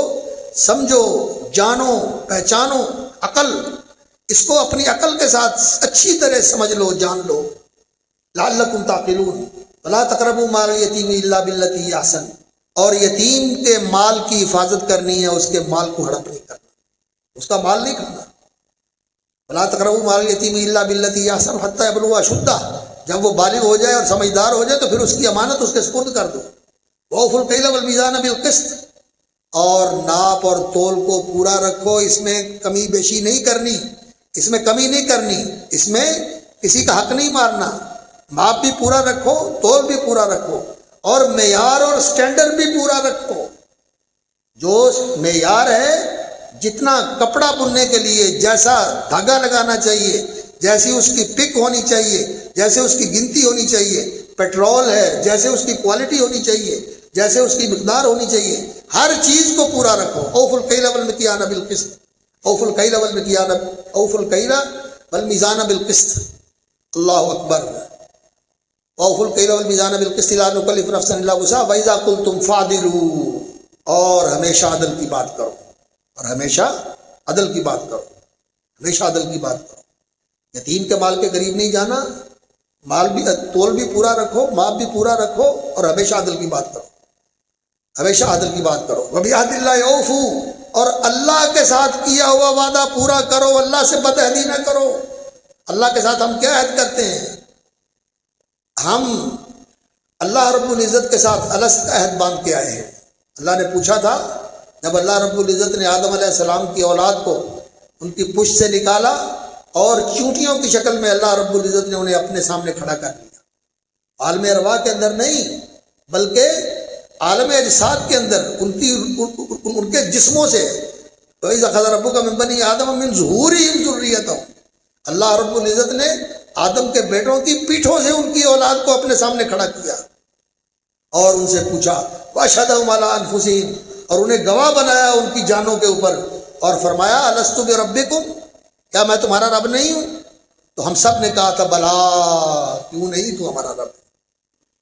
سمجھو، جانو، پہچانو، عقل، اس کو اپنی عقل کے ساتھ اچھی طرح سمجھ لو، جان لو، لعلکم تعقلون۔ ولا تقربوا مال الیتیم الا بالتی ہی احسن، اور یتیم کے مال کی حفاظت کرنی ہے، اس کے مال کو ہڑپ نہیں کرنا، اس کا مال نہیں کھانا۔ ولا تقربوا مال الیتیم الا بالتی ہی احسن حتی یبلغ اشدہ، جب وہ بالغ ہو جائے اور سمجھدار ہو جائے تو پھر اس کی امانت اس کے سپرد کر دو۔ وَأَوْفُوا الْكَيْلَ وَالْمِيزَانَ بِالْقِسْطِ، اور ناپ اور تول کو پورا رکھو، اس میں کمی بیشی نہیں کرنی، اس میں کمی نہیں کرنی، اس میں کسی کا حق نہیں مارنا، ماپ بھی پورا رکھو، تول بھی پورا رکھو، اور معیار اور سٹینڈرڈ بھی پورا رکھو۔ جو معیار ہے، جتنا کپڑا بننے کے لیے جیسا دھاگا لگانا چاہیے، جیسی اس کی پک ہونی چاہیے، جیسے اس کی گنتی ہونی چاہیے، پیٹرول ہے جیسے اس کی کوالٹی ہونی چاہیے، جیسے اس کی مقدار ہونی چاہیے، ہر چیز کو پورا رکھو۔ اوفوا الکیل والمیزان بالقسط، اوفوا الکیل والمیزان، اوفوا الکیل والمیزان بالقسط، اللہ اکبر۔ اوفوا الکیل والمیزان بالقسط لا نکلف نفسا الا وسعها واذا قلتم فاعدلوا، اور ہمیشہ عدل کی بات کرو، اور ہمیشہ عدل کی بات کرو، ہمیشہ عدل کی بات کرو۔ یتیم کے مال کے قریب نہیں جانا، مال بھی تول بھی پورا رکھو، ماپ بھی پورا رکھو، اور ہمیشہ عدل کی بات کرو، ہمیشہ عدل کی بات کرو۔ وَبِعَهْدِ اللَّهِ أَوْفُوا، اور اللہ کے ساتھ کیا ہوا وعدہ پورا کرو، اللہ سے بدعہدی نہ کرو، اللہ کے ساتھ ہم کیا عہد کرتے ہیں؟ ہم اللہ رب العزت کے ساتھ الست کا عہد باندھ کے آئے ہیں۔ اللہ نے پوچھا تھا، جب اللہ رب العزت نے آدم علیہ السلام کی اولاد کو ان کی پشت سے نکالا اور چونٹیوں کی شکل میں اللہ رب العزت نے انہیں اپنے سامنے کھڑا کر لیا، عالم ارواح کے اندر نہیں بلکہ عالم اجساد کے اندر ان کے جسموں سے، وَإِذْ أَخَذَ رَبُّكَ مِن بَنِي آدَمَ مِن ظُهُورِهِمْ ذُرِّيَّتَهُمْ، اللہ رب العزت نے آدم کے بیٹوں کی پیٹھوں سے ان کی اولاد کو اپنے سامنے کھڑا کیا اور ان سے پوچھا وَأَشْهَدَهُمْ عَلَىٰ أَنفُسِهِمْ، اور انہیں گواہ بنایا ان کی جانوں کے اوپر، اور فرمایا أَلَسْتُ بِرَبِّكُمْ، کیا میں تمہارا رب نہیں ہوں؟ تو ہم سب نے کہا تھا بلا، کیوں نہیں، تو ہمارا رب ہے،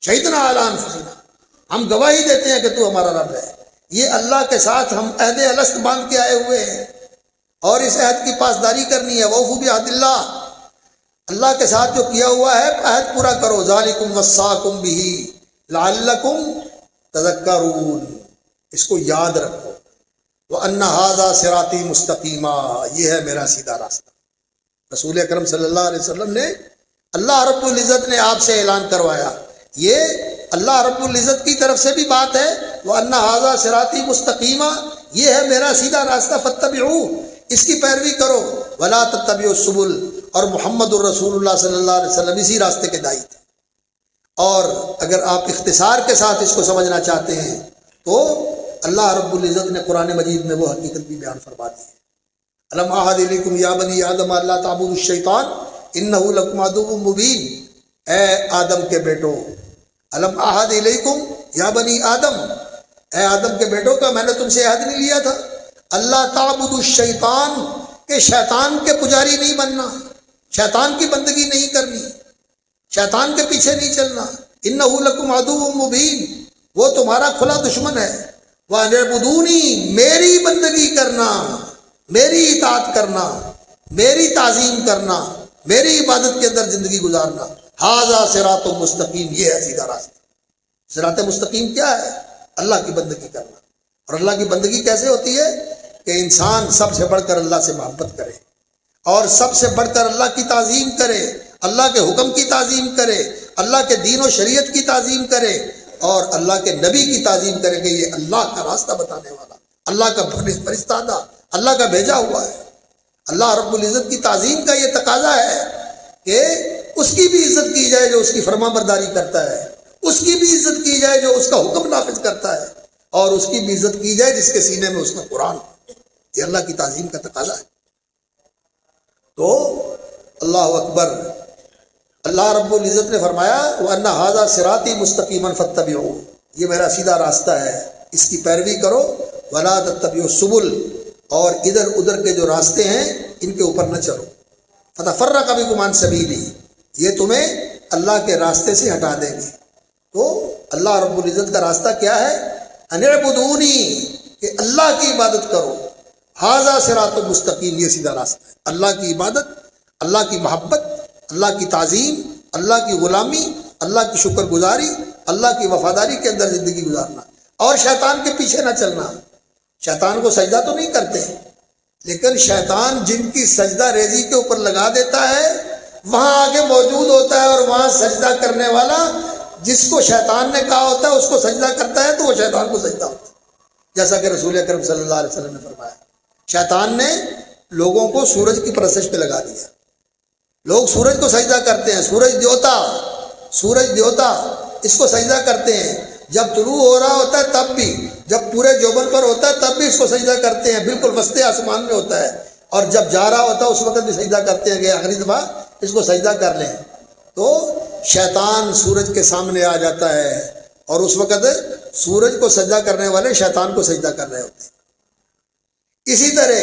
شہدنا علی انفسنا، ہم گواہی دیتے ہیں کہ تو ہمارا رب ہے۔ یہ اللہ کے ساتھ ہم عہد الست باندھ کے آئے ہوئے ہیں اور اس عہد کی پاسداری کرنی ہے۔ وَأَوْفُوا بِعَہْدِ اللَّهِ، اللہ کے ساتھ جو کیا ہوا ہے عہد پورا کرو۔ ذَلِكُمْ وَصَّاكُمْ بِهِ لَعَلَّكُمْ تَذَكَّرُونَ، اس کو یاد رکھو۔ وَأَنَّ هَذَا صِرَاطِي مُسْتَقِيمًا، یہ ہے میرا سیدھا راستہ۔ رسول اکرم صلی اللہ علیہ وسلم نے، اللہ رب العزت نے آپ سے اعلان کروایا، یہ اللہ رب العزت کی طرف سے بھی بات ہے۔ وَأَنَّ هَذَا صِرَاطِي مُسْتَقِيمًا، یہ ہے میرا سیدھا راستہ، فَاتَّبِعُوهُ، اس کی پیروی کرو۔ وَلَا تَتَّبِعُوا السُّبُلَ، اور محمد الرسول اللہ صلی اللہ علیہ وسلم اسی راستے کے داعی تھے۔ اور اگر آپ اختصار کے ساتھ اس کو سمجھنا چاہتے ہیں تو اللہ رب العزت نے قرآن مجید میں وہ حقیقت بھی بیان فرما دی ہے۔ الم اعہد الیکم یا بنی آدم الا تعبدوا الشیطان انہ لکم عدو مبین، اے آدم کے بیٹو، الم اعہد الیکم یا بنی آدم، اے آدم کے بیٹو، کا میں نے تم سے عہد نہیں لیا تھا اللہ تعبدوا الشیطان، کہ شیطان کے پجاری نہیں بننا، شیطان کی بندگی نہیں کرنی، شیطان کے پیچھے نہیں چلنا۔ انہ لکم عدو مبین، وہ تمہارا کھلا دشمن ہے۔ وَأَنِ اعْبُدُونِی، میری بندگی کرنا، میری اطاعت کرنا، میری تعظیم کرنا، میری عبادت کے اندر زندگی گزارنا۔ ھذا صراط مستقیم، یہ ہے سیدھا راستہ۔ صراط مستقیم کیا ہے؟ اللہ کی بندگی کرنا۔ اور اللہ کی بندگی کیسے ہوتی ہے؟ کہ انسان سب سے بڑھ کر اللہ سے محبت کرے اور سب سے بڑھ کر اللہ کی تعظیم کرے، اللہ کے حکم کی تعظیم کرے، اللہ کے دین و شریعت کی تعظیم کرے اور اللہ کے نبی کی تعظیم کرے کہ یہ اللہ کا راستہ بتانے والا، اللہ کا فرستادہ، اللہ کا بھیجا ہوا ہے۔ اللہ رب العزت کی تعظیم کا یہ تقاضا ہے کہ اس کی بھی عزت کی جائے جو اس کی فرما برداری کرتا ہے، اس کی بھی عزت کی جائے جو اس کا حکم نافذ کرتا ہے، اور اس کی بھی عزت کی جائے جس کے سینے میں اس کا قرآن ہو۔ یہ اللہ کی تعظیم کا تقاضا ہے۔ تو اللہ اکبر، اللہ رب العزت نے فرمایا وَأَنَّ هَذَا صِرَاطِي مُسْتَقِيمًا فَاتَّبِعُوهُ، یہ میرا سیدھا راستہ ہے، اس کی پیروی کرو۔ وَلَا تَتَّبِعُوا السُّبُلَ، اور ادھر ادھر کے جو راستے ہیں ان کے اوپر نہ چلو۔ فَتَفَرَّقَ بِكُمْ عَنْ سَبِيلِهِ، یہ تمہیں اللہ کے راستے سے ہٹا دیں گے۔ تو اللہ رب العزت کا راستہ کیا ہے؟ أَنِ اعْبُدُونِی، کہ اللہ کی عبادت کرو۔ ھذا صراط مستقیم، یہ سیدھا راستہ ہے۔ اللہ کی عبادت، اللہ کی محبت، اللہ کی تعظیم، اللہ کی غلامی، اللہ کی شکر گزاری، اللہ کی وفاداری کے اندر زندگی گزارنا، اور شیطان کے پیچھے نہ چلنا۔ شیطان کو سجدہ تو نہیں کرتے، لیکن شیطان جن کی سجدہ ریزی کے اوپر لگا دیتا ہے وہاں آگے موجود ہوتا ہے، اور وہاں سجدہ کرنے والا جس کو شیطان نے کہا ہوتا ہے اس کو سجدہ کرتا ہے تو وہ شیطان کو سجدہ ہوتا ہے، جیسا کہ رسول اکرم صلی اللہ علیہ وسلم نے فرمایا۔ شیطان نے لوگوں کو سورج کی پرستش پہ لگا دیا، لوگ سورج کو سجدہ کرتے ہیں، سورج دیوتا اس کو سجدہ کرتے ہیں، جب طلوع ہو رہا ہوتا ہے تب بھی، جب پورے جوبن پر ہوتا ہے تب بھی اس کو سجدہ کرتے ہیں، بالکل وسط آسمان میں ہوتا ہے، اور جب جا رہا ہوتا ہے اس وقت بھی سجدہ کرتے ہیں کہ آخری دفعہ اس کو سجدہ کر لیں۔ تو شیطان سورج کے سامنے آ جاتا ہے اور اس وقت سورج کو سجدہ کرنے والے شیطان کو سجدہ کر رہے ہوتے ہیں۔ اسی طرح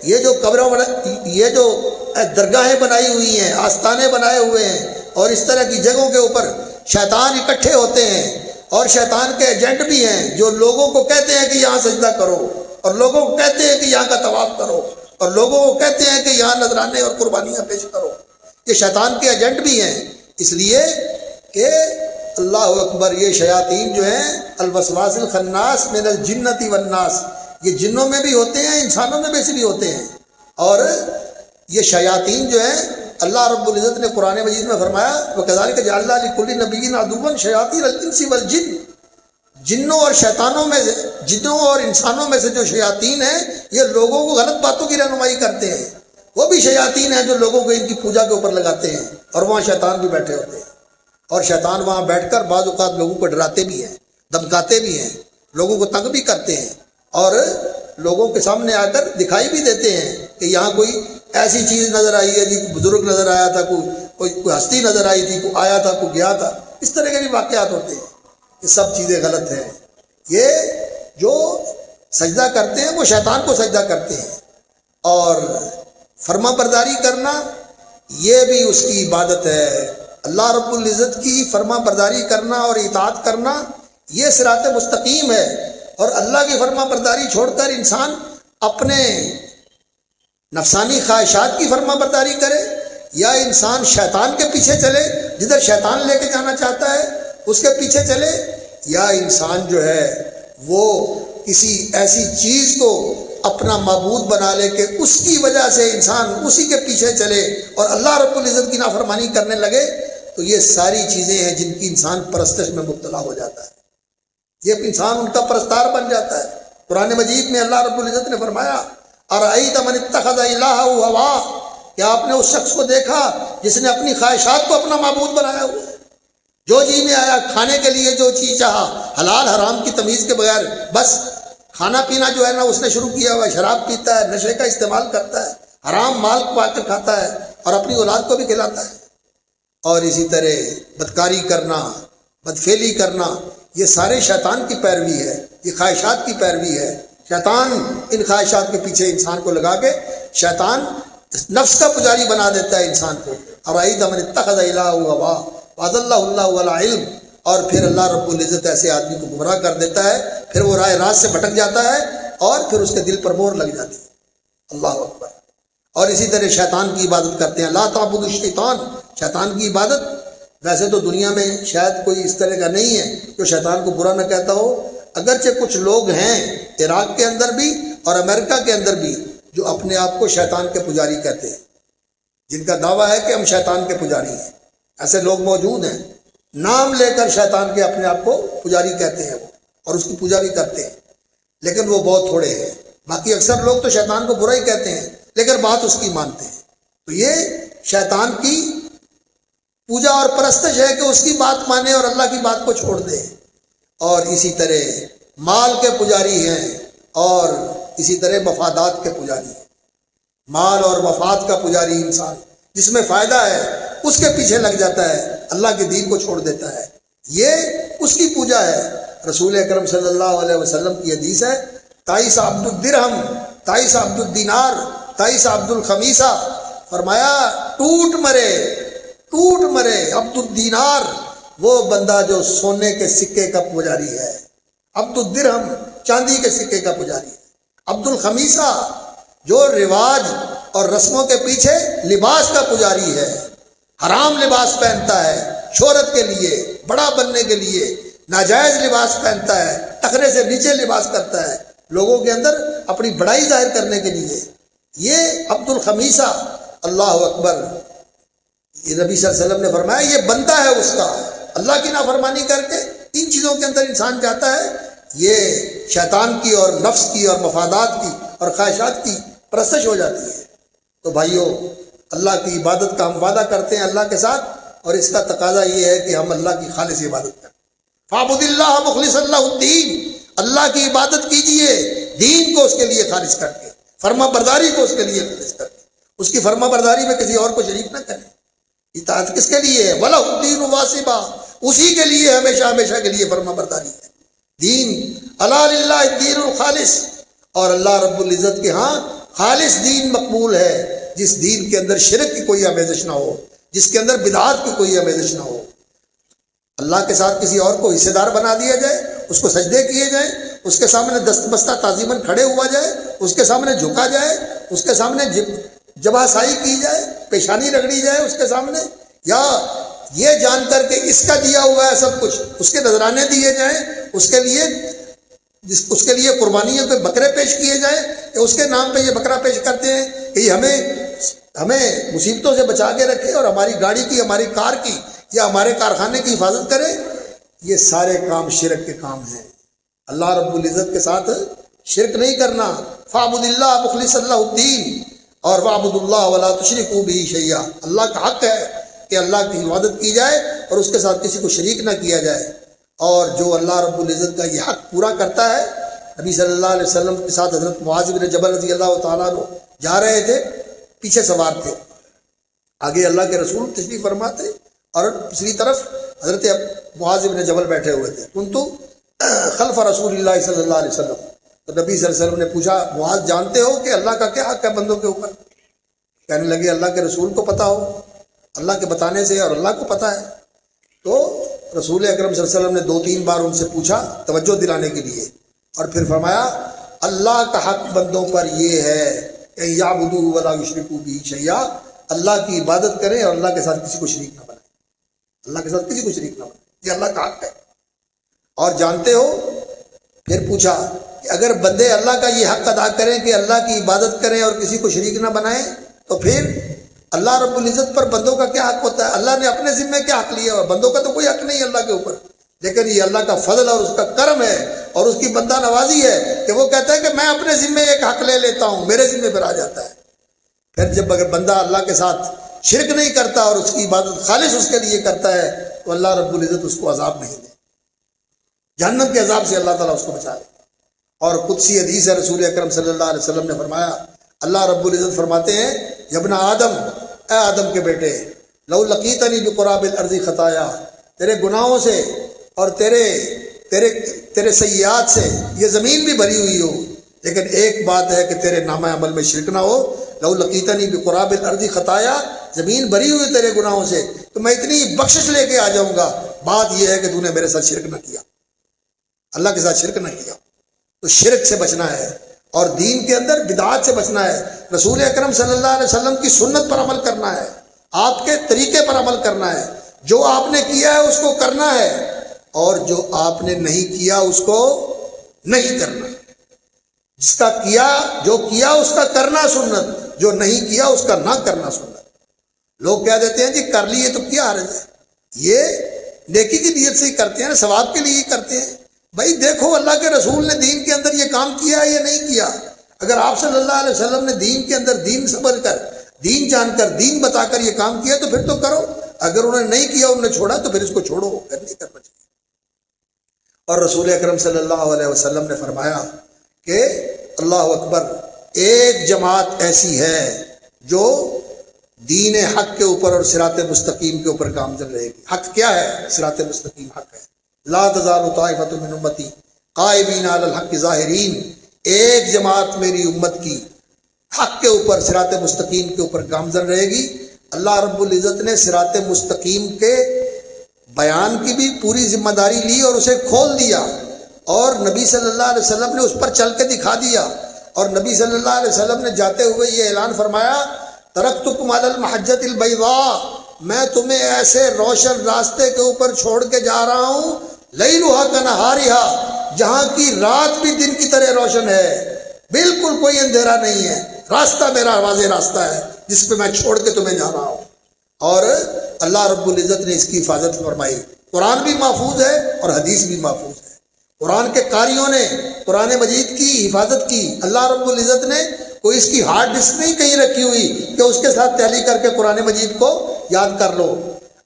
یہ جو درگاہیں بنائی ہوئی ہیں، آستانے بنائے ہوئے ہیں، اور اس طرح کی جگہوں کے اوپر شیطان اکٹھے ہوتے ہیں، اور شیطان کے ایجنٹ بھی ہیں جو لوگوں کو کہتے ہیں کہ یہاں سجدہ کرو، اور لوگوں کو کہتے ہیں کہ یہاں کا طواف کرو، اور لوگوں کو کہتے ہیں کہ یہاں نذرانے اور قربانیاں پیش کرو۔ یہ شیطان کے ایجنٹ بھی ہیں، اس لیے کہ اللہ اکبر، یہ شیاطین جو ہیں الوسواس الخناس من الجنۃ والناس، یہ جنوں میں بھی ہوتے ہیں، انسانوں میں بھی ہوتے ہیں، اور یہ شیاطین جو ہیں اللہ رب العزت نے قرآن مجید میں فرمایا وَكَذَلِكَ جَعَلْنَا لِكُلِّ نَبِيٍّ عَدُوًّا شَيَاطِينَ الْإِنسِ وَالْجِنِّ، جنوں اور شیطانوں میں سے، جنوں اور انسانوں میں سے جو شیاطین ہیں یہ لوگوں کو غلط باتوں کی رہنمائی کرتے ہیں۔ وہ بھی شیاطین ہیں جو لوگوں کو ان کی پوجا کے اوپر لگاتے ہیں، اور وہاں شیطان بھی بیٹھے ہوتے ہیں، اور شیطان وہاں بیٹھ کر بعض اوقات لوگوں کو ڈراتے بھی ہیں، دھمکاتے بھی ہیں، لوگوں کو تنگ بھی کرتے ہیں، اور لوگوں کے سامنے آ کر دکھائی بھی دیتے ہیں کہ یہاں کوئی ایسی چیز نظر آئی ہے جی، کوئی بزرگ نظر آیا تھا، کوئی ہستی نظر آئی تھی، کوئی آیا تھا، کوئی گیا تھا، اس طرح کے بھی واقعات ہوتے ہیں۔ یہ سب چیزیں غلط ہیں۔ یہ جو سجدہ کرتے ہیں وہ شیطان کو سجدہ کرتے ہیں، اور فرما برداری کرنا یہ بھی اس کی عبادت ہے۔ اللہ رب العزت کی فرما برداری کرنا اور اطاعت کرنا یہ صراط مستقیم ہے، اور اللہ کی فرما برداری چھوڑ کر انسان اپنے نفسانی خواہشات کی فرما برداری کرے، یا انسان شیطان کے پیچھے چلے، جدھر شیطان لے کے جانا چاہتا ہے اس کے پیچھے چلے، یا انسان جو ہے وہ کسی ایسی چیز کو اپنا معبود بنا لے کہ اس کی وجہ سے انسان اسی کے پیچھے چلے اور اللہ رب العزت کی نافرمانی کرنے لگے، تو یہ ساری چیزیں ہیں جن کی انسان پرستش میں مبتلا ہو جاتا ہے، یہ انسان ان کا پرستار بن جاتا ہے۔ قرآن مجید میں اللہ رب العزت نے فرمایا ارأیت من اتخذ الہہ ہواہ، کیا آپ نے اس شخص کو دیکھا جس نے اپنی خواہشات کو اپنا معبود بنایا ہوا ہے؟ جو جی میں آیا کھانے کے لیے جو چیز چاہا، حلال حرام کی تمیز کے بغیر بس کھانا پینا جو ہے نا اس نے شروع کیا ہوا ہے، شراب پیتا ہے، نشے کا استعمال کرتا ہے، حرام مال پا کر کھاتا ہے اور اپنی اولاد کو بھی کھلاتا ہے، اور اسی طرح بدکاری کرنا، بدفعلی کرنا، یہ سارے شیطان کی پیروی ہے، یہ خواہشات کی پیروی ہے۔ شیطان ان خواہشات کے پیچھے انسان کو لگا کے شیطان نفس کا پجاری بنا دیتا ہے انسان کو۔ ارأیت من اتخذ الہہ ہواہ وَأَضَلَّهُ اللَّهُ عَلَىٰ عِلْمٍ، اور پھر اللہ رب العزت ایسے آدمی کو گمراہ کر دیتا ہے، پھر وہ راہ راست سے بھٹک جاتا ہے اور پھر اس کے دل پر مہر لگ جاتی ہے۔ اللہ اکبر۔ اور اسی طرح شیطان کی عبادت کرتے ہیں، لا تعبدوا الشیطان، شیطان کی عبادت ویسے تو دنیا میں شاید کوئی اس طرح کا نہیں ہے جو شیطان کو برا نہ کہتا ہو، اگرچہ کچھ لوگ ہیں عراق کے اندر بھی اور امریکہ کے اندر بھی جو اپنے آپ کو شیطان کے پجاری کہتے ہیں، جن کا دعویٰ ہے کہ ہم شیطان کے پجاری ہیں، ایسے لوگ موجود ہیں، نام لے کر شیطان کے اپنے آپ کو پجاری کہتے ہیں وہ، اور اس کی پوجا بھی کرتے ہیں، لیکن وہ بہت تھوڑے ہیں۔ باقی اکثر لوگ تو شیطان کو برا ہی کہتے ہیں لیکن بات اس کی مانتے ہیں۔ تو یہ شیطان کی پوجا اور پرستش ہے کہ اس کی بات مانے اور اللہ کی بات کو چھوڑ دے۔ اور اسی طرح مال کے پجاری ہیں، اور اسی طرح مفادات کے پجاری ہیں۔ مال اور مفاد کا پجاری انسان جس میں فائدہ ہے اس کے پیچھے لگ جاتا ہے، اللہ کے دین کو چھوڑ دیتا ہے، یہ اس کی پوجا ہے۔ رسول اکرم صلی اللہ علیہ وسلم کی حدیث ہے تائس عبد الدرہم تائس عبد الدینار تائس عبد الخمیسہ، فرمایا ٹوٹ مرے عبد الدینار، وہ بندہ جو سونے کے سکے کا پجاری ہے، عبد الدرہم چاندی کے سکے کا پجاری ہے، عبد الخمیسہ جو رواج اور رسموں کے پیچھے لباس کا پجاری ہے، حرام لباس پہنتا ہے شہرت کے لیے، بڑا بننے کے لیے، ناجائز لباس پہنتا ہے، ٹخرے سے نیچے لباس کرتا ہے لوگوں کے اندر اپنی بڑائی ظاہر کرنے کے لیے، یہ عبد الخمیسہ۔ اللہ اکبر۔ یہ نبی صلی اللہ علیہ وسلم نے فرمایا یہ بندہ ہے اس کا، اللہ کی نافرمانی کر کے ان چیزوں کے اندر انسان جاتا ہے، یہ شیطان کی اور نفس کی اور مفادات کی اور خواہشات کی پرستش ہو جاتی ہے۔ تو بھائیو، اللہ کی عبادت کا ہم وعدہ کرتے ہیں اللہ کے ساتھ، اور اس کا تقاضا یہ ہے کہ ہم اللہ کی خالص عبادت کریں۔ فَاعْبُدِ اللَّهَ مُخْلِصًا لَهُ الدِّينَ، اللہ کی عبادت کیجئے دین کو اس کے لیے خالص کر کے، فرما برداری کو اس کے لیے خالص کر کے، اس کی فرما برداری میں کسی اور کو شریک نہ کریں۔ اطاعت کس کے لیے ہے؟ وَلَهُ الدِّينُ وَاصِبًا، اسی کے لیے ہمیشہ کے لیے فرما برداری ہے۔ دین الا للہ الدین الخالص، اور اللہ رب العزت کے ہاں خالص دین مقبول ہے، جس دین کے اندر شرک کی کوئی آمیزش نہ ہو، جس کے اندر بدعات کی کوئی آمیزش نہ ہو۔ اللہ کے ساتھ کسی اور کو حصے دار بنا دیا جائے، اس کو سجدے کیے جائیں، اس کے سامنے دست بستہ تعظیماً کھڑے ہوا جائے، اس کے سامنے جھکا جائے، اس کے سامنے جبہ سائی کی جائے، پیشانی رگڑی جائے اس کے سامنے، یا یہ جان کر کے اس کا دیا ہوا ہے سب کچھ، اس کے نذرانے دیے جائیں، اس کے لیے قربانیوں پہ بکرے پیش کیے جائیں، کہ اس کے نام پہ یہ بکرا پیش کرتے ہیں کہ یہ ہمیں ہمیں مصیبتوں سے بچا کے رکھے اور ہماری گاڑی کی، ہماری کار کی یا ہمارے کارخانے کی حفاظت کرے، یہ سارے کام شرک کے کام ہیں۔ اللہ رب العزت کے ساتھ شرک نہیں کرنا۔ فاعبد اللہ مخلص اللہ الدین، اور وعبد اللہ ولا تشرکوا بہ شیئا، اللہ کا حق ہے کہ اللہ کی عبادت کی جائے اور اس کے ساتھ کسی کو شریک نہ کیا جائے۔ اور جو اللہ رب العزت کا یہ حق پورا کرتا ہے، نبی صلی اللہ علیہ وسلم کے ساتھ حضرت معاذ بن جبل رضی اللہ تعالیٰ عنہ جا رہے تھے، پیچھے سوار تھے، آگے اللہ کے رسول تشریف فرما تھے اور دوسری طرف حضرت معاذ بن جبل بیٹھے ہوئے تھے۔ کنتو خلف رسول اللہ صلی اللہ علیہ وسلم، تو نبی صلی اللہ علیہ وسلم نے پوچھا معاذ جانتے ہو کہ اللہ کا کیا حق ہے بندوں کے اوپر؟ کہنے لگے اللہ کے رسول کو پتہ ہو، اللہ کے بتانے سے اور اللہ کو پتہ ہے۔ تو رسول اکرم صلی اللہ علیہ وسلم نے 2-3 بار ان سے پوچھا توجہ دلانے کے لیے، اور پھر فرمایا اللہ کا حق بندوں پر یہ ہے کہ یعبدوہ ولا یشرکوا بہ شیئا، اللہ کی عبادت کریں اور اللہ کے ساتھ کسی کو شریک نہ بنائیں، اللہ کے ساتھ کسی کو شریک نہ بنائیں، یہ اللہ کا حق ہے۔ اور جانتے ہو، پھر پوچھا کہ اگر بندے اللہ کا یہ حق ادا کریں کہ اللہ کی عبادت کریں اور کسی کو شریک نہ بنائیں، تو پھر اللہ رب العزت پر بندوں کا کیا حق ہوتا ہے؟ اللہ نے اپنے ذمے کیا حق لیا؟ بندوں کا تو کوئی حق نہیں ہے اللہ کے اوپر، لیکن یہ اللہ کا فضل اور اس کا کرم ہے اور اس کی بندہ نوازی ہے کہ وہ کہتا ہے کہ میں اپنے ذمے ایک حق لے لیتا ہوں، میرے ذمے پر آ جاتا ہے۔ پھر جب اگر بندہ اللہ کے ساتھ شرک نہیں کرتا اور اس کی عبادت خالص اس کے لیے کرتا ہے، تو اللہ رب العزت اس کو عذاب نہیں دے، جہنم کے عذاب سے اللہ تعالیٰ اس کو بچا لے۔ اور قدسی حدیث ہے، رسول اکرم صلی اللہ علیہ وسلم نے فرمایا، اللہ رب العزت فرماتے ہیں یا ابن آدم، اے آدم کے بیٹے، لو لقیتنی بقراب الارض خطایا، تیرے گناہوں سے اور تیرے سیئات سے یہ زمین بھی بھری ہوئی ہو، لیکن ایک بات ہے کہ تیرے نامہ عمل میں شرک نہ ہو۔ لو لقیتنی بقراب الارض خطایا، زمین بھری ہوئی تیرے گناہوں سے تو میں اتنی بخشش لے کے آ جاؤں گا، بات یہ ہے کہ تو نے میرے ساتھ شرک نہ کیا، اللہ کے ساتھ شرک نہ کیا۔ تو شرک سے بچنا ہے اور دین کے اندر بدعات سے بچنا ہے، رسول اکرم صلی اللہ علیہ وسلم کی سنت پر عمل کرنا ہے، آپ کے طریقے پر عمل کرنا ہے، جو آپ نے کیا ہے اس کو کرنا ہے اور جو آپ نے نہیں کیا اس کو نہیں کرنا۔ جس کا کیا، جو کیا اس کا کرنا سنت، جو نہیں کیا اس کا نہ کرنا سنت۔ لوگ کہہ دیتے ہیں جی کر لیے تو کیا حرج ہے، یہ نیکی کی نیت سے ہی کرتے ہیں، ثواب کے لیے ہی کرتے ہیں۔ بھائی دیکھو اللہ کے رسول نے دین کے اندر یہ کام کیا ہے یا نہیں کیا؟ اگر آپ صلی اللہ علیہ وسلم نے دین کے اندر دین سمجھ کر، دین جان کر، دین بتا کر یہ کام کیا تو پھر تو کرو، اگر انہوں نے نہیں کیا، انہوں نے چھوڑا تو پھر اس کو چھوڑو، پھر نہیں کرنا چاہیے۔ اور رسول اکرم صلی اللہ علیہ وسلم نے فرمایا کہ اللہ اکبر، ایک جماعت ایسی ہے جو دین حق کے اوپر اور صراط مستقیم کے اوپر گامزن رہے گی۔ حق کیا ہے؟ صراط مستقیم حق ہے۔ لا تزال طائفۃ من امتی قائمین علی الحق ظاہرین، ایک جماعت میری امت کی حق کے اوپر، صراط مستقیم کے اوپر گامزن رہے گی۔ اللہ رب العزت نے صراط مستقیم کے بیان کی بھی پوری ذمہ داری لی اور اسے کھول دیا، اور نبی صلی اللہ علیہ وسلم نے اس پر چل کے دکھا دیا، اور نبی صلی اللہ علیہ وسلم نے جاتے ہوئے یہ اعلان فرمایا، ترکتکم علی المحجۃ البیضاء، میں تمہیں ایسے روشن راستے کے اوپر چھوڑ کے جا رہا ہوں، لیلھا کنہارھا، جہاں کی رات بھی دن کی طرح روشن ہے، بالکل کوئی اندھیرا نہیں ہے، راستہ میرا واضح راستہ ہے جس پہ میں چھوڑ کے تمہیں جا رہا ہوں۔ اور اللہ رب العزت نے اس کی حفاظت فرمائی، قرآن بھی محفوظ ہے اور حدیث بھی محفوظ ہے۔ قرآن کے قاریوں نے قرآن مجید کی حفاظت کی، اللہ رب العزت نے کوئی اس کی ہارڈ ڈسک نہیں کہیں رکھی ہوئی کہ اس کے ساتھ تحلیل کر کے قرآن مجید کو یاد کر لو۔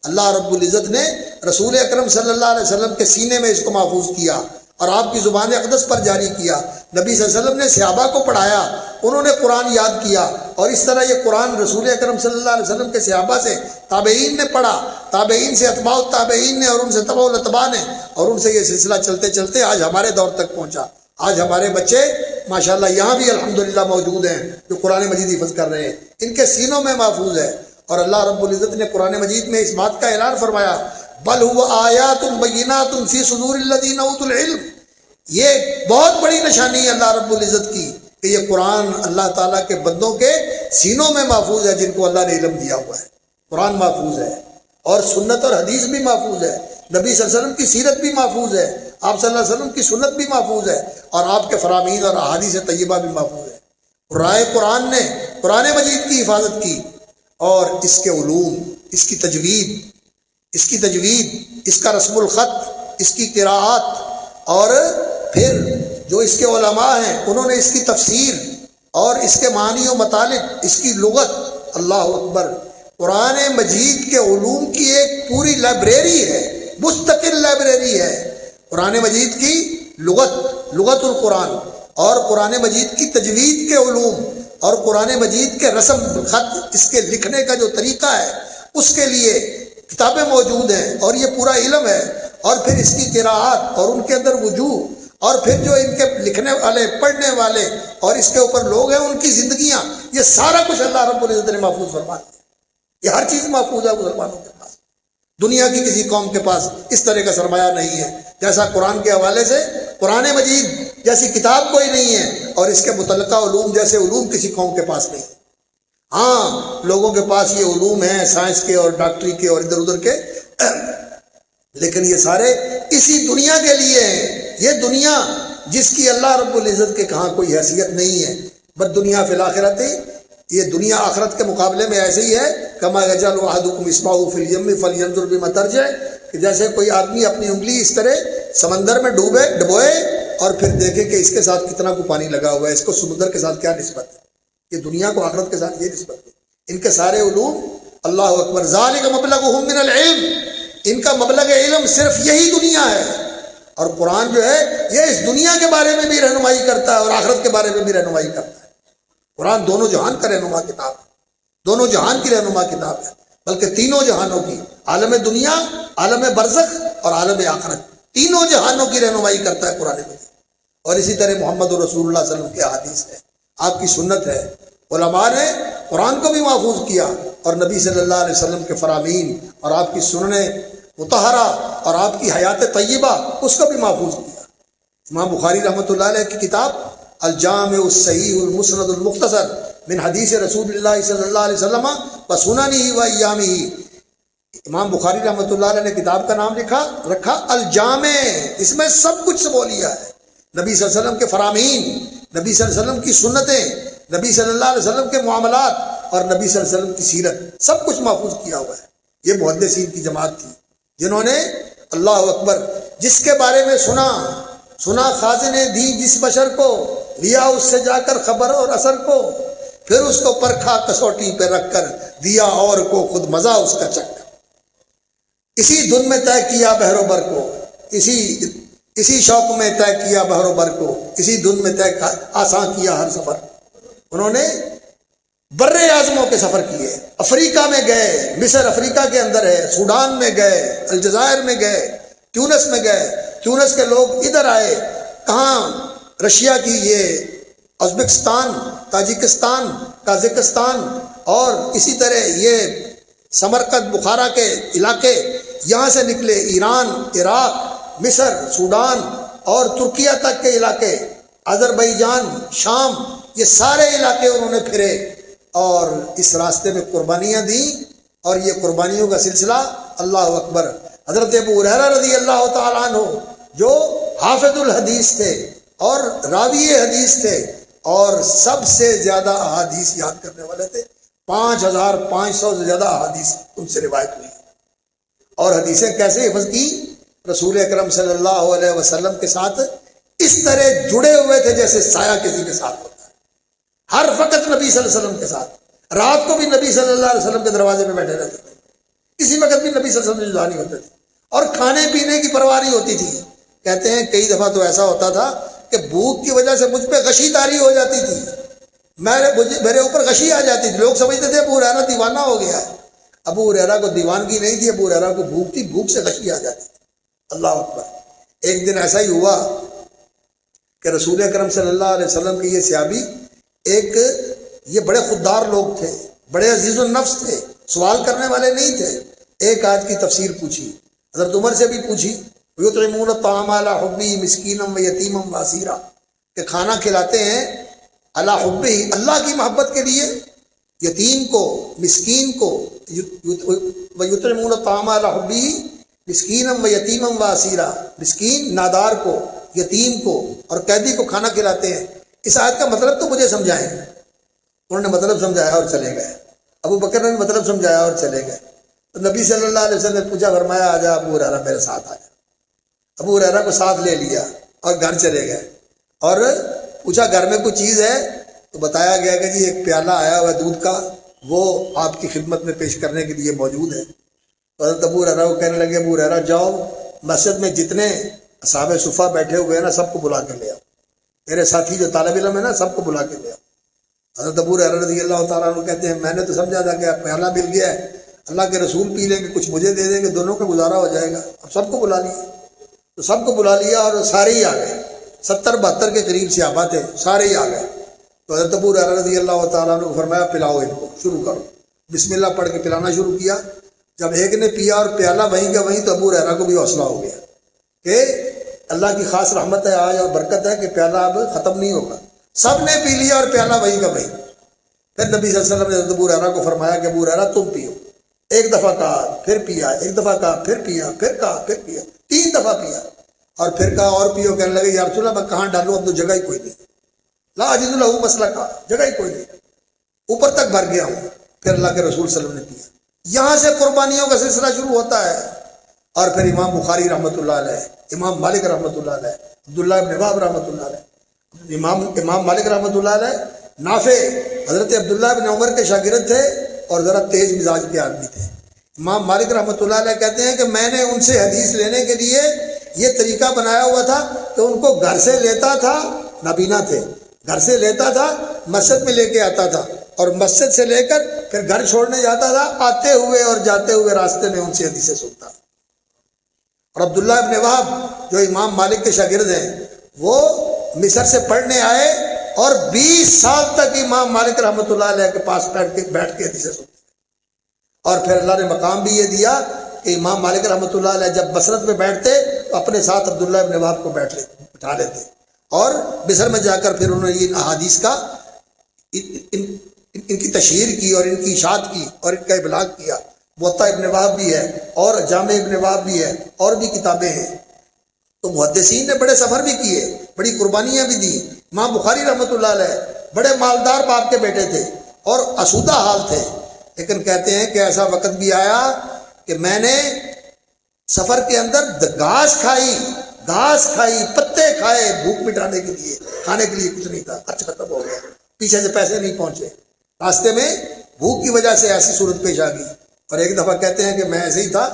اللہ رب العزت نے رسول اکرم صلی اللہ علیہ وسلم کے سینے میں اس کو محفوظ کیا اور آپ کی زبان اقدس پر جاری کیا۔ نبی صلی اللہ علیہ وسلم نے صحابہ کو پڑھایا، انہوں نے قرآن یاد کیا، اور اس طرح یہ قرآن رسول اکرم صلی اللہ علیہ وسلم کے صحابہ سے تابعین نے پڑھا، تابعین سے اتباع التابعین نے، اور ان سے تبع الاتباع نے، اور ان سے یہ سلسلہ چلتے چلتے آج ہمارے دور تک پہنچا۔ آج ہمارے بچے ماشاءاللہ یہاں بھی الحمدللہ موجود ہیں جو قرآن مجید حفظ کر رہے ہیں، ان کے سینوں میں محفوظ ہے۔ اور اللہ رب العزت نے قرآن مجید میں اس بات کا اعلان فرمایا، بل هو آیات بینات فی صدور الذین اوتوا العلم، یہ بہت بڑی نشانی ہے اللہ رب العزت کی کہ یہ قرآن اللہ تعالیٰ کے بندوں کے سینوں میں محفوظ ہے، جن کو اللہ نے علم دیا ہوا ہے۔ قرآن محفوظ ہے اور سنت اور حدیث بھی محفوظ ہے، نبی صلی اللہ علیہ وسلم کی سیرت بھی محفوظ ہے، آپ صلی اللہ علیہ وسلم کی سنت بھی محفوظ ہے، اور آپ کے فرامین اور احادیث طیبہ بھی محفوظ ہے۔ رائے قرآن نے قرآن مجید کی حفاظت کی، اور اس کے علوم، اس کی تجوید، اس کا رسم الخط، اس کی قراءات، اور پھر جو اس کے علماء ہیں انہوں نے اس کی تفسیر اور اس کے معنی و مطالب، اس کی لغت. اللہ اکبر! قرآن مجید کے علوم کی ایک پوری لائبریری ہے، مستقل لائبریری ہے. قرآن مجید کی لغت القرآن، اور قرآن مجید کی تجوید کے علوم، اور قرآن مجید کے رسم خط، اس کے لکھنے کا جو طریقہ ہے اس کے لیے کتابیں موجود ہیں، اور یہ پورا علم ہے. اور پھر اس کی قراءات اور ان کے اندر وجوہ، اور پھر جو ان کے لکھنے والے، پڑھنے والے اور اس کے اوپر لوگ ہیں ان کی زندگیاں، یہ سارا کچھ اللہ رب العزت نے محفوظ فرما دیا. یہ ہر چیز محفوظ ہے مسلمانوں کے پاس. دنیا کی کسی قوم کے پاس اس طرح کا سرمایہ نہیں ہے جیسا قرآن کے حوالے سے قرآن مجید جیسی کتاب کوئی نہیں ہے، اور اس کے متعلقہ علوم جیسے علوم کسی قوم کے پاس نہیں ہے. ہاں، لوگوں کے پاس یہ علوم ہیں سائنس کے اور ڈاکٹری کے اور ادھر ادھر کے، لیکن یہ سارے اسی دنیا کے لیے ہیں. یہ دنیا جس کی اللہ رب العزت کے کہاں کوئی حیثیت نہیں ہے. بس دنیا فی الآخرت، یہ دنیا آخرت کے مقابلے میں ایسے ہی ہے کما یجعل احدکم اصبعہ فی الیم فلینظر بما ترجع، کہ جیسے کوئی آدمی اپنی انگلی اس طرح سمندر میں ڈبوئے اور پھر دیکھے کہ اس کے ساتھ کتنا کو پانی لگا ہوا ہے، اس کو سمندر کے ساتھ کیا نسبت ہے. یہ دنیا کو آخرت کے ساتھ یہ نسبت ہے. ان کے سارے علوم، اللہ اکبر، ذالک مبلغہم من العلم، ان کا مبلغ علم صرف یہی دنیا ہے. اور قرآن جو ہے یہ اس دنیا کے بارے میں بھی رہنمائی کرتا ہے اور آخرت کے بارے میں بھی رہنمائی کرتا ہے. قرآن دونوں جہان کا رہنما کتاب ہے، دونوں جہان کی رہنما کتاب ہے، بلکہ تینوں جہانوں کی، عالم دنیا، عالم برزخ اور عالم آخرت، تینوں جہانوں کی رہنمائی کرتا ہے قرآن مجید. اور اسی طرح محمد رسول اللہ صلی اللہ علیہ وسلم کی احادیث ہے، آپ کی سنت ہے. علماء نے قرآن کو بھی محفوظ کیا، اور نبی صلی اللہ علیہ وسلم کے فرامین اور آپ کی سننیں مطہرہ اور آپ کی حیات طیبہ اس کو بھی محفوظ کیا. امام بخاری رحمۃ اللہ علیہ کی کتاب الجامع الصحیح المسند المختصر من حدیث رسول اللہ صلی اللہ علیہ وسلم و سننہ و ایامہ، امام بخاری رحمۃ اللہ علیہ نے کتاب کا نام رکھا الجامع. اس میں سب کچھ سمو لیا ہے، نبی صلی اللہ علیہ وسلم کے فرامین، نبی صلی اللہ علیہ وسلم کی سنتیں، نبی صلی اللہ علیہ وسلم کے معاملات اور نبی صلی اللہ علیہ وسلم کی سیرت، سب کچھ محفوظ کیا ہوا ہے. یہ محدثین کی جماعت تھی جنہوں نے اللہ اکبر جس کے بارے میں سنا خازن نے دی جس بشر کو، لیا اس سے جا کر خبر اور اثر کو، پھر اس کو پرکھا کسوٹی پہ رکھ کر، دیا اور کو خود مزہ اس کا چکر. اسی دھن میں طے کیا بحر و بر کو، اسی شوق میں طے کیا بحر و بر کو، اسی دھن میں طے آسان کیا ہر سفر. انہوں نے بر اعظموں کے سفر کیے، افریقہ میں گئے، مصر افریقہ کے اندر ہے، سوڈان میں گئے، الجزائر میں گئے، تیونس میں گئے، تیونس کے لوگ ادھر آئے، کہاں رشیا کی یہ ازبکستان، تاجکستان، قازقستان، اور اسی طرح یہ سمرقند بخارا کے علاقے، یہاں سے نکلے ایران، عراق، مصر، سوڈان اور ترکیہ تک کے علاقے، آذربائیجان، شام، یہ سارے علاقے انہوں نے پھرے اور اس راستے میں قربانیاں دیں. اور یہ قربانیوں کا سلسلہ، اللہ اکبر، حضرت ابو ہریرہ رضی اللہ تعالیٰ عنہ جو حافظ الحدیث تھے اور راوی حدیث تھے اور سب سے زیادہ احادیث یاد کرنے والے تھے، 5500 سے زیادہ احادیث ان سے روایت ہوئی. اور حدیثیں کیسے حفظ کی؟ رسول اکرم صلی اللہ علیہ وسلم کے ساتھ اس طرح جڑے ہوئے تھے جیسے سایہ کسی کے ساتھ ہوتا ہے. ہر وقت نبی صلی اللہ علیہ وسلم کے ساتھ، رات کو بھی نبی صلی اللہ علیہ وسلم کے دروازے پہ بیٹھے رہتے تھے، کسی وقت بھی نبی صلی اللہ علیہ وسلم سے جدا نہیں ہوتے تھے، اور کھانے پینے کی پرواہ نہیں ہوتی تھی. کہتے ہیں کئی دفعہ تو ایسا ہوتا تھا کہ بھوک کی وجہ سے مجھ پہ غشی طاری ہو جاتی تھی، میرے اوپر غشی آ جاتی تھی. لوگ سمجھتے تھے ابو ہریرہ دیوانہ ہو گیا ہے. ابو ہریرہ کو دیوانگی نہیں تھی، ابو ہریرہ کو بھوک تھی، بھوک سے غشی آ جاتی تھی. اللہ اکبر. ایک دن ایسا ہی ہوا کہ رسول اکرم صلی اللہ علیہ وسلم کے یہ صحابی یہ بڑے خوددار لوگ تھے، بڑے عزیز النفس تھے، سوال کرنے والے نہیں تھے. ایک آیت کی تفسیر پوچھی، حضرت عمر سے بھی پوچھی، یطعمون الطعام علی حبہ مسکینا و یتیما و اسیرا، کہ کھانا کھلاتے ہیں علی حبہ، اللہ کی محبت کے لیے، یتیم کو، مسکین کو، یطعمون الطعام علی حبہ مسکینا و یتیما و اسیرا، مسکین نادار کو، یتیم کو اور قیدی کو کھانا کھلاتے ہیں. اس آیت کا مطلب تو مجھے سمجھائیں. انہوں نے مطلب سمجھایا اور چلے گئے. ابو بکر نے مطلب سمجھایا اور چلے گئے. تو نبی صلی اللہ علیہ وسلم نے پوچھا، فرمایا آجا ابو ہریرہ میرے ساتھ آ جا. ابو ہریرہ کو ساتھ لے لیا اور گھر چلے گئے اور پوچھا گھر میں کوئی چیز ہے؟ تو بتایا گیا کہ جی ایک پیالہ آیا ہوا دودھ کا، وہ آپ کی خدمت میں پیش کرنے کے لیے موجود ہے. تو حضرت ابو ہریرہ کو کہنے لگے، ابو ہریرہ جاؤ مسجد میں جتنے اصحاب صفہ بیٹھے ہوئے ہیں نا سب کو بلا کے لے آؤ، میرے ساتھی جو طالب علم ہے نا سب کو بلا کے لے آؤ. حضرت ابو ہریرہ رضی اللہ تعالیٰ عنہ کہتے ہیں میں نے تو سمجھا تھا کہ پیالہ مل گیا ہے، اللہ کے رسول پی لیں گے، کچھ مجھے دے دیں گے، دونوں کا گزارا ہو جائے گا. اب سب کو بلا لیا، تو سب کو بلا لیا اور سارے ہی آ گئے. 70-72 کے قریب صحابہ تھے، سارے ہی آ گئے. تو حضرت ابو ہریرہ رضی اللہ تعالیٰ عنہ کو فرمایا پلاؤ ان کو، شروع کرو. بسم اللہ پڑھ کے پلانا شروع کیا. جب ایک نے پیا اور پیالہ وہیں کا وہیں، تو ابو ہریرہ کو بھی حوصلہ ہو گیا کہ اللہ کی خاص رحمت ہے آج اور برکت ہے کہ پیالہ اب ختم نہیں ہوگا. سب نے پی لیا اور پیالہ وہیں کا وہیں. پھر نبی صلی اللہ علیہ وسلم نے حضرت ابو ہریرہ کو فرمایا کہ ابو ہریرہ تم پیو. ایک دفعہ کہا پھر پیا، ایک دفعہ کہا پھر پیا، پھر کہا پھر پیا، 3 دفعہ پیا اور پھر کہا اور پیو. کہنے لگے یا رسول اللہ میں کہاں ڈالوں، اب تو جگہ ہی کوئی نہیں، لا اجد لہ مسئلہ کا، جگہ ہی کوئی نہیں، اوپر تک بھر گیا ہوں. پھر اللہ کے رسول صلی اللہ علیہ وسلم نے پیا. یہاں سے قربانیوں کا سلسلہ شروع ہوتا ہے. اور پھر امام بخاری رحمۃ اللہ علیہ، امام مالک رحمۃ اللہ علیہ، عبداللہ ابن وہب رحمۃ اللہ علیہ، امام مالک رحمۃ اللہ علیہ، نافع حضرت عبداللہ ابن عمر کے شاگرد تھے اور ذرا تیز مزاج کے آدمی تھے. امام مالک رحمۃ اللہ علیہ کہتے ہیں کہ میں نے ان سے حدیث لینے کے لیے یہ طریقہ بنایا ہوا تھا کہ ان کو گھر سے لیتا تھا، نابینا تھے، گھر سے لیتا تھا، مسجد میں لے کے آتا تھا اور مسجد سے لے کر پھر گھر چھوڑنے جاتا تھا. آتے ہوئے اور جاتے ہوئے راستے میں ان سے حدیثیں سنتا. اور عبداللہ ابن وہب جو امام مالک کے شاگرد ہیں وہ مصر سے پڑھنے آئے اور 20 سال تک امام مالک رحمۃ اللہ علیہ کے پاس بیٹھ کے حدیثیں سنتے. اور پھر اللہ نے مقام بھی یہ دیا کہ امام مالک رحمۃ اللہ علیہ جب بصرت میں بیٹھتے تو اپنے ساتھ عبداللہ ابن وہب کو بٹھا لیتے اور مصر میں جا کر پھر انہوں نے ان احادیث کا ان کی تشہیر کی اور ان کی اشاعت کی اور ان کا ابلاغ کیا. موطا ابن وہب بھی ہے اور جامع ابن وہب بھی ہے اور بھی کتابیں ہیں. تو محدثین نے بڑے سفر بھی کیے، بڑی قربانیاں بھی دی. امام بخاری رحمۃ اللہ علیہ بڑے مالدار باپ کے بیٹے تھے اور آسودہ حال تھے، لیکن کہتے ہیں کہ ایسا وقت بھی آیا کہ میں نے سفر کے اندر گھاس کھائی، پتے کھائے، بھوک مٹانے کے لیے، کھانے کے لیے کچھ نہیں تھا، خرچ ختم ہو گیا، پیچھے سے پیسے نہیں پہنچے، راستے میں بھوک کی وجہ سے ایسی صورت پیش آ گئی. اور ایک دفعہ کہتے ہیں کہ میں ایسے ہی تھا،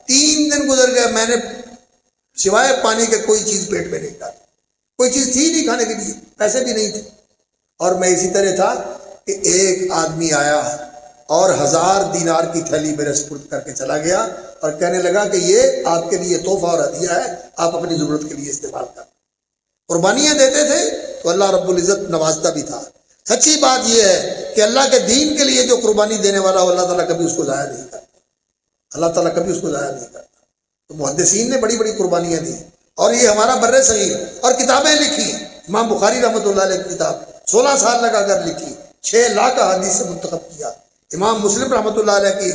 3 دن گزر گئے، میں نے سوائے پانی کے کوئی چیز پیٹ میں نہیں کھائی، کوئی چیز تھی نہیں کھانے کے لیے، پیسے بھی نہیں تھے. اور میں اسی طرح تھا کہ ایک آدمی آیا اور 1000 دینار کی تھیلی میرے سپرد کر کے چلا گیا اور کہنے لگا کہ یہ آپ کے لیے تحفہ اور ہدیہ ہے، آپ اپنی ضرورت کے لیے استعمال کریں. قربانیاں دیتے تھے تو اللہ رب العزت نوازتا بھی تھا. سچی بات یہ ہے کہ اللہ کے دین کے لیے جو قربانی دینے والا ہو اللہ تعالیٰ کبھی اس کو ضائع نہیں کرتا، اللہ تعالیٰ کبھی اس کو ضائع نہیں کرتا. تو محدثین نے بڑی بڑی قربانیاں دی اور یہ ہمارا بر صغیر اور کتابیں لکھی. امام بخاری رحمۃ اللہ علیہ کی کتاب 16 سال لگا کر لکھی، 6 لاکھ احادیث سے منتخب کیا. امام مسلم رحمۃ اللہ علیہ کی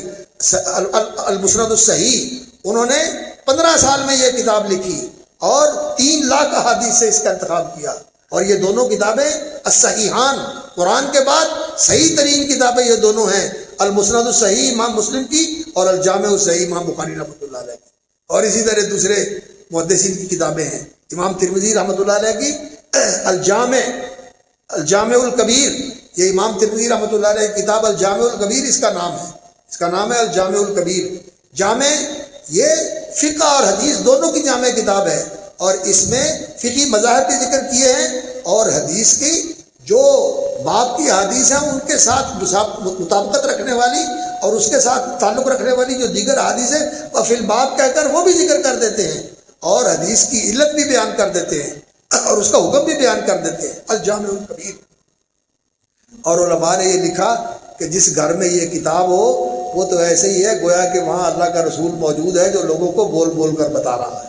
المسند الصحیح انہوں نے 15 سال میں یہ کتاب لکھی اور 3 لاکھ احادیث سے اس کا انتخاب کیا. اور یہ دونوں کتابیں الصحیحان، قرآن کے بعد صحیح ترین کتابیں یہ دونوں ہیں، المسند الصحیح امام مسلم کی اور الجامع الصحیح امام بخاری رحمۃ اللہ علیہ کی. اور اسی طرح دوسرے محدثین کی کتابیں ہیں، امام ترمذی رحمۃ اللہ علیہ کی الجامع الکبیر، یہ امام ترمذی رحمۃ اللہ علیہ کی کتاب الجامع الکبیر اس کا نام ہے الجامع الکبیر. جامع یہ فقہ اور حدیث دونوں کی جامع کتاب ہے اور اس میں فقہی مذاہب بھی ذکر کیے ہیں اور حدیث کی جو باب کی حدیث ہیں ان کے ساتھ مطابقت رکھنے والی اور اس کے ساتھ تعلق رکھنے والی جو دیگر حدیث ہیں وہ فی الباب کہہ کر وہ بھی ذکر کر دیتے ہیں اور حدیث کی علت بھی بیان کر دیتے ہیں اور اس کا حکم بھی بیان کر دیتے ہیں، الجامع الکبیر. اور علماء نے یہ لکھا کہ جس گھر میں یہ کتاب ہو وہ تو ایسے ہی ہے گویا کہ وہاں اللہ کا رسول موجود ہے جو لوگوں کو بول بول کر بتا رہا ہے.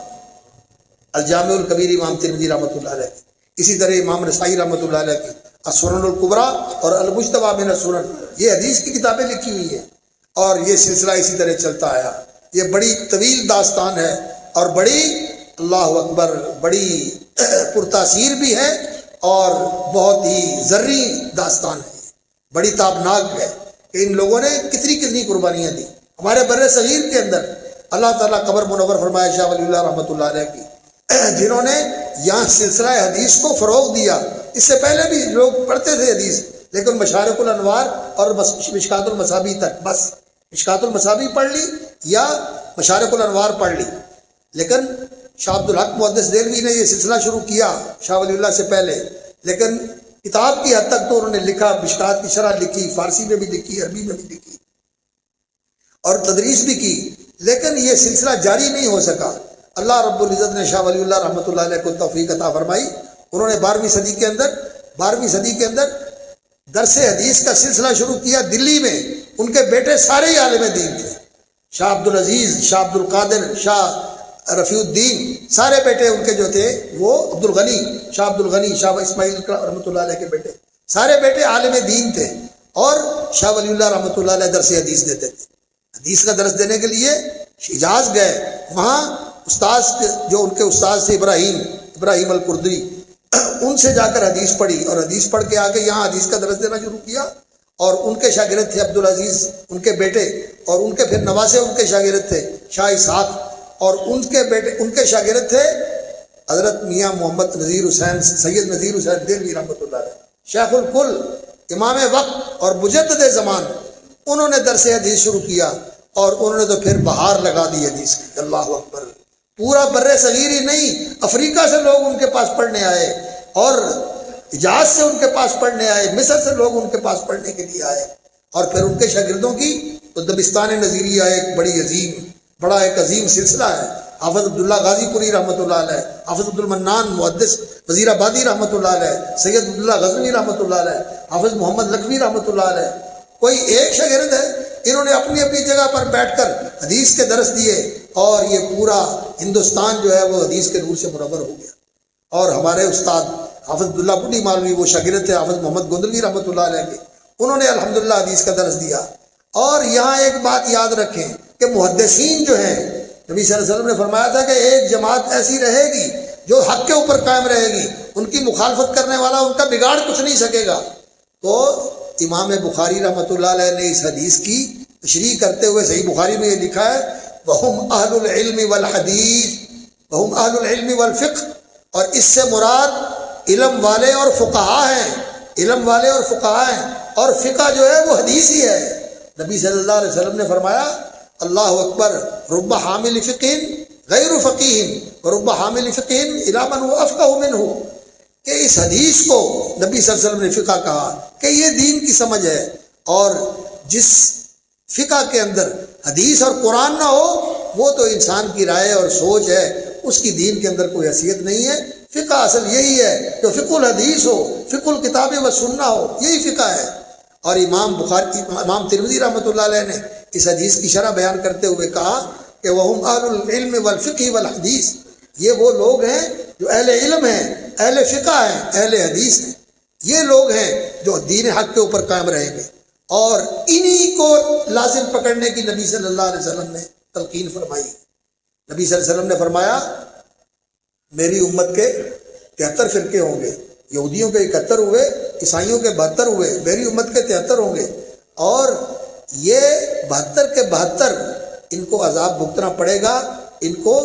الجامع الکبیر امام ترمذی رحمۃ اللہ علیہ کی. اسی طرح امام نسائی رحمۃ اللہ علیہ کی السنن الکبریٰ اور المجتبیٰ من السنن، یہ حدیث کی کتابیں لکھی ہوئی ہیں اور یہ سلسلہ اسی طرح چلتا آیا. یہ بڑی طویل داستان ہے اور بڑی اللہ اکبر بڑی پرتاثیر بھی ہے اور بہت ہی زرعی داستان ہے، بڑی تابناک ہے. کہ ان لوگوں نے کتنی کتنی قربانیاں دی ہمارے بر صغیر کے اندر۔ اللہ تعالیٰ قبر منور فرمائے شاہ ولی اللہ رحمۃ اللہ علیہ کی، جنہوں نے یہاں سلسلہ حدیث کو فروغ دیا۔ اس سے پہلے بھی لوگ پڑھتے تھے حدیث، لیکن مشارق الانوار اور مشکات المصابیح تک، بس مشکات المصابیح پڑھ لی یا مشارق الانوار پڑھ لی۔ لیکن شاہ عبدالحق محدث دہلوی نے یہ سلسلہ شروع کیا شاہ ولی اللہ سے پہلے، لیکن کتاب کی حد تک تو انہوں نے لکھا، مشکات کی شرح لکھی، فارسی میں بھی لکھی، عربی میں بھی لکھی اور تدریس بھی کی، لیکن یہ سلسلہ جاری نہیں ہو سکا۔ اللہ رب العزت نے شاہ ولی اللہ رحمۃ اللہ علیہ کو توفیق عطا فرمائی۔ انہوں نے 12ویں صدی کے اندر درس حدیث کا سلسلہ شروع کیا دلی میں۔ ان کے بیٹے سارے ہی عالم دین تھے، شاہ عبدالعزیز، شاہ عبد القادر، شاہ رفیع الدین، سارے بیٹے ان کے جو تھے وہ شاہ عبد الغنی، شاہ اسماعیل رحمۃ اللہ علیہ کے بیٹے، سارے بیٹے عالم دین تھے، اور شاہ ولی اللہ رحمۃ اللہ علیہ درس حدیث دیتے تھے۔ حدیث کا درس دینے کے لیے حجاز گئے، وہاں استاذ جو ان کے استاذ تھے ابراہیم القردی، ان سے جا کر حدیث پڑھی، اور حدیث پڑھ کے آگے یہاں حدیث کا درس دینا شروع کیا۔ اور ان کے شاگرد تھے عبدالعزیز ان کے بیٹے، اور ان کے پھر نواسے ان کے شاگرد تھے شاہ اسحاق، اور ان کے بیٹے ان کے شاگرد تھے حضرت میاں محمد نذیر حسین، سید نذیر حسین دہلوی رحمۃ اللہ علیہ، شیخ الکل، امام وقت اور مجدد زمان۔ انہوں نے درس حدیث شروع کیا، اور انہوں نے تو پھر بہار لگا دی حدیث کی۔ اللہ اکبر! پورا بر صغیر ہی نہیں، افریقہ سے لوگ ان کے پاس پڑھنے آئے، اور حجاز سے ان کے پاس پڑھنے آئے، مصر سے لوگ ان کے پاس پڑھنے کے لیے آئے، اور پھر ان کے شاگردوں کی تو دبستان نظیریہ بڑا ایک عظیم سلسلہ ہے۔ حافظ عبداللہ غازی پوری رحمۃ اللہ علیہ، حافظ عبد المنان محدث وزیر آبادی رحمۃ اللہ علیہ، سید عبداللہ غزنوی رحمۃ اللہ علیہ، حافظ محمد لکھوی رحمۃ اللہ علیہ، کوئی ایک شاگرد ہے، انہوں نے اپنی اپنی جگہ پر بیٹھ کر حدیث کے درس دیے، اور یہ پورا ہندوستان جو ہے وہ حدیث کے نور سے منور ہو گیا۔ اور ہمارے استاد حافظ عبداللہ بڈی مولوی، وہ شاگرد تھے حافظ محمد گندلوی رحمۃ اللہ علیہ کے، انہوں نے الحمدللہ حدیث کا درس دیا۔ اور یہاں ایک بات یاد رکھیں کہ محدثین جو ہیں، نبی صلی اللہ علیہ وسلم نے فرمایا تھا کہ ایک جماعت ایسی رہے گی جو حق کے اوپر قائم رہے گی، ان کی مخالفت کرنے والا ان کا بگاڑ کچھ نہیں سکے گا۔ تو امام بخاری رحمۃ اللہ علیہ نے اس حدیث کی تشریح کرتے ہوئے صحیح بخاری میں یہ لکھا ہے، وَهُمْ أَهْلُ الْعِلْمِ وَالْحَدِيثِ وَهُمْ أَهْلُ الْعِلْمِ وَالْفِقْهِ، اور اس سے مراد علم والے اور فقہا ہیں، علم والے اور فقہا ہیں، اور فقہ جو ہے وہ حدیث ہی ہے۔ نبی صلی اللہ علیہ وسلم نے فرمایا، اللہ اکبر، رب حامل فقہ غیر فقیہ ورب حامل فقہ الی من هو افقہ منہ، کہ اس حدیث کو نبی صلی اللہ علیہ وسلم نے فقہ کہا کہ یہ دین کی سمجھ ہے، اور جس فقہ کے اندر حدیث اور قرآن نہ ہو وہ تو انسان کی رائے اور سوچ ہے، اس کی دین کے اندر کوئی حیثیت نہیں ہے۔ فقہ اصل یہی ہے جو فقہ الحدیث ہو، فقہ الکتاب و سنہ ہو، یہی فقہ ہے۔ اور امام ترمذی رحمۃ اللہ علیہ نے اس حدیث کی شرح بیان کرتے ہوئے کہا کہ وَهُمْ أَهْلُ الْعِلْمِ وَالْفِقْهِ وَالْحَدِيثِ، یہ وہ لوگ ہیں جو اہل علم ہیں، اہل فقہ ہیں، اہل حدیث ہیں، یہ لوگ ہیں جو دین حق کے اوپر قائم رہیں گے، اور انہی کو لازم پکڑنے کی نبی صلی اللہ علیہ وسلم نے تلقین فرمائی۔ نبی صلی اللہ علیہ وسلم نے فرمایا، میری امت کے 73 فرقے ہوں گے، یہودیوں کے 71 ہوئے، عیسائیوں کے 72 ہوئے، میری امت کے 73 ہوں گے، اور یہ 72 کے 72 ان کو عذاب بھگتنا پڑے گا، ان کو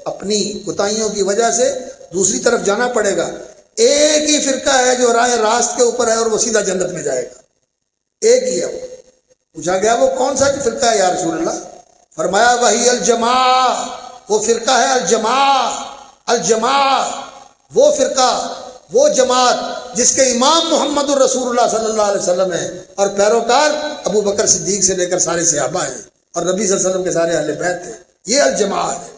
اپنی کوتاہیوں کی وجہ سے دوسری طرف جانا پڑے گا۔ ایک ہی فرقہ ہے جو راہ راست کے اوپر ہے، اور وہ سیدھا جنت میں جائے گا، ایک ہی ہے وہ۔ پوچھا گیا وہ کون سا فرقہ ہے یا رسول اللہ؟ فرمایا وہی الجماع، وہ فرقہ ہے الجماع، وہ فرقہ، وہ جماعت جس کے امام محمد الرسول اللہ صلی اللہ علیہ وسلم ہیں، اور پیروکار ابو بکر صدیق سے لے کر سارے صحابہ ہیں، اور نبی صلی اللہ علیہ وسلم کے سارے اہل بیت ہیں، یہ الجماع ہے۔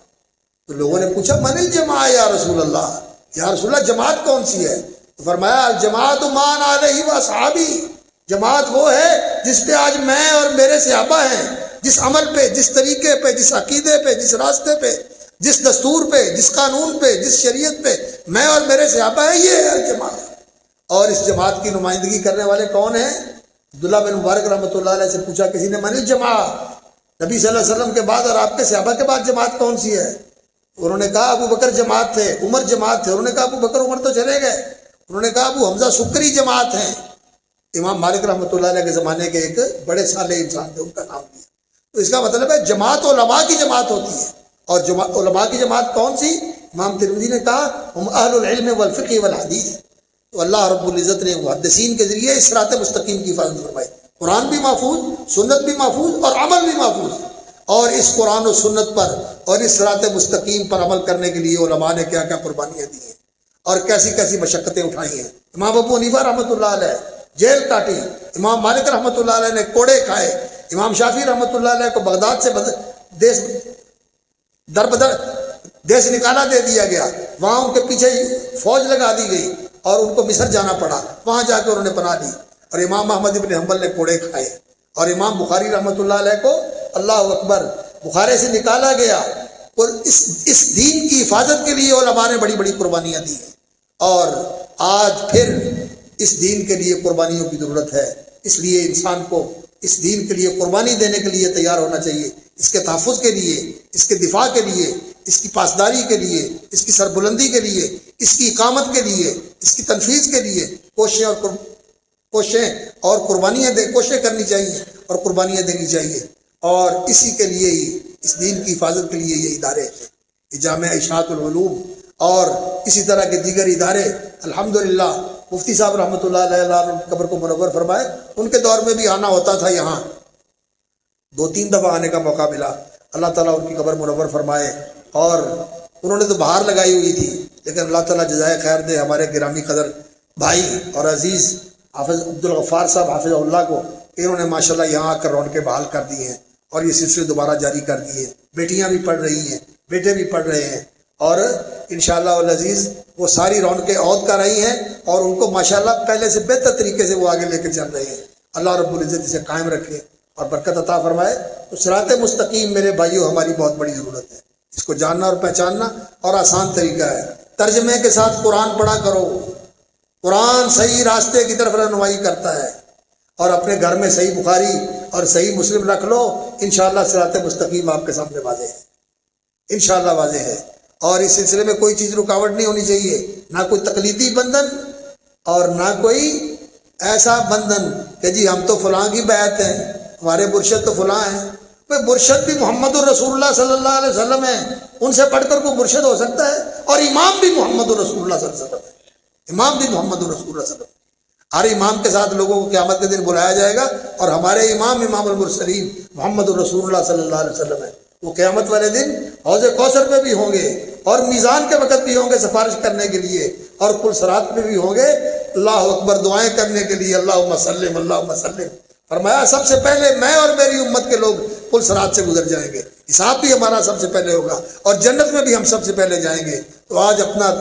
تو لوگوں نے پوچھا من الجماع یا رسول اللہ، یا رسول اللہ جماعت کون سی ہے؟ تو فرمایا الجماعت مان علیہ واصحابی، جماعت وہ ہے جس پہ آج میں اور میرے صحابہ ہیں، جس عمل پہ، جس طریقے پہ، جس عقیدے پہ، جس راستے پہ، جس دستور پہ، جس قانون پہ، جس شریعت پہ میں اور میرے صحابہ ہیں، یہ ہے الجماعت۔ اور اس جماعت کی نمائندگی کرنے والے کون ہیں؟ عبداللہ بن مبارک رحمۃ اللہ علیہ سے پوچھا کسی نے من الجماع، نبی صلی اللہ علیہ وسلم کے بعد اور آپ کے صحابہ کے بعد جماعت کون سی ہے؟ انہوں نے کہا ابو بکر جماعت تھے، عمر جماعت تھے۔ انہوں نے کہا ابو بکر عمر تو چلے گئے۔ انہوں نے کہا ابو حمزہ سکری جماعت ہیں۔ امام مالک رحمۃ اللہ علیہ کے زمانے کے ایک بڑے صالح انسان تھے، ان کا نام لیا۔ تو اس کا مطلب ہے جماعت علماء کی جماعت ہوتی ہے، اور علماء کی جماعت کون سی؟ امام ترمذی نے کہا ہم اہل العلم والفقہ والحدیث۔ تو اللہ رب العزت نے محدثین کے ذریعے اس صراط مستقیم کی حفاظت فرمائی۔ قرآن بھی محفوظ، سنت بھی محفوظ، اور عمل بھی محفوظ۔ اور اس قرآن و سنت پر اور اس صراط مستقیم پر عمل کرنے کے لیے علماء نے کیا کیا قربانیاں دی ہیں اور کیسی کیسی مشقتیں اٹھائی ہیں۔ امام ابو حنیفہ رحمۃ اللہ علیہ جیل کاٹی، امام مالک رحمۃ اللہ علیہ نے کوڑے کھائے، امام شافعی رحمۃ اللہ علیہ کو بغداد سے دیس در بدر دیس نکالا دے دیا گیا، وہاں ان کے پیچھے فوج لگا دی گئی اور ان کو مصر جانا پڑا، وہاں جا کے انہوں نے پناہ لی۔ اور امام احمد ابن حنبل نے کوڑے کھائے، اور امام بخاری رحمۃ اللہ علیہ کو اللہ اکبر بخارے سے نکالا گیا۔ اور اس دین کی حفاظت کے لیے علماء نے بڑی بڑی قربانیاں دی ہیں، اور آج پھر اس دین کے لیے قربانیوں کی ضرورت ہے۔ اس لیے انسان کو اس دین کے لیے قربانی دینے کے لیے تیار ہونا چاہیے، اس کے تحفظ کے لیے، اس کے دفاع کے لیے، اس کی پاسداری کے لیے، اس کی سربلندی کے لیے، اس کی اقامت کے لیے، اس کی تنفیذ کے لیے کوششیں اور کوششیں کرنی چاہیے اور قربانیاں دینی چاہیے۔ اور اسی کے لیے ہی اس دین کی حفاظت کے لیے یہ ادارے ہیں، جامعہ اشاعت العلوم اور اسی طرح کے دیگر ادارے۔ الحمدللہ مفتی صاحب رحمۃ اللہ علیہ ان کی قبر کو منور فرمائے، ان کے دور میں بھی آنا ہوتا تھا، یہاں 2-3 دفعہ آنے کا موقع ملا، اللہ تعالیٰ ان کی قبر منور فرمائے۔ اور انہوں نے تو باہر لگائی ہوئی تھی، لیکن اللہ تعالیٰ جزائے خیر دے ہمارے گرامی قدر بھائی اور عزیز حافظ عبدالغفار صاحب حافظ اللہ کو، انہوں نے ماشاءاللہ یہاں آ کر رونقیں بحال کر دی ہیں اور یہ سلسلے دوبارہ جاری کر دیے۔ بیٹیاں بھی پڑھ رہی ہیں، بیٹے بھی پڑھ رہے ہیں، اور انشاءاللہ العزیز وہ ساری رونقیں عود کر رہی ہیں، اور ان کو ماشاءاللہ پہلے سے بہتر طریقے سے وہ آگے لے کے چل رہے ہیں۔ اللہ رب العزت اسے قائم رکھے اور برکت عطا فرمائے۔ تو صراط مستقیم میرے بھائیوں ہماری بہت بڑی ضرورت ہے، اس کو جاننا اور پہچاننا، اور آسان طریقہ ہے، ترجمے کے ساتھ قرآن پڑھا کرو۔ قرآن صحیح راستے کی طرف رہنمائی کرتا ہے، اور اپنے گھر میں صحیح بخاری اور صحیح مسلم رکھ لو، انشاءاللہ صراط مستقیم آپ کے سامنے واضح ہے، انشاءاللہ واضح ہے۔ اور اس سلسلے میں کوئی چیز رکاوٹ نہیں ہونی چاہیے، نہ کوئی تقلیدی بندھن اور نہ کوئی ایسا بندھن کہ جی ہم تو فلاں کی بیعت ہیں، ہمارے مرشد تو فلاں ہیں۔ کوئی مرشد بھی محمد الرسول اللہ صلی اللہ علیہ وسلم ہے، ان سے پڑھ کر کوئی مرشد ہو سکتا ہے؟ اور امام بھی محمد الرسول اللہ صلی اللہ علیہ وسلم ہے، امام بھی محمد الرسول اللہ صلی اللہ علیہ وسلم۔ ہر امام کے ساتھ لوگوں کو قیامت کے دن بلایا جائے گا، اور ہمارے امام امام المرسلین محمد الرسول اللہ صلی اللہ علیہ وسلم ہے۔ وہ قیامت والے دن حوض کوثر پہ بھی ہوں گے، اور میزان کے وقت بھی ہوں گے سفارش کرنے کے لیے، اور پل صراط پہ بھی ہوں گے اللہ اکبر دعائیں کرنے کے لیے، اللہم سلم اللہم سلم۔ فرمایا سب سے پہلے میں اور میری امت کے لوگ پل صراط سے گزر جائیں گے، حساب بھی ہمارا سب سے پہلے ہوگا، اور جنت میں بھی ہم سب سے پہلے جائیں گے۔ تو آج اپنا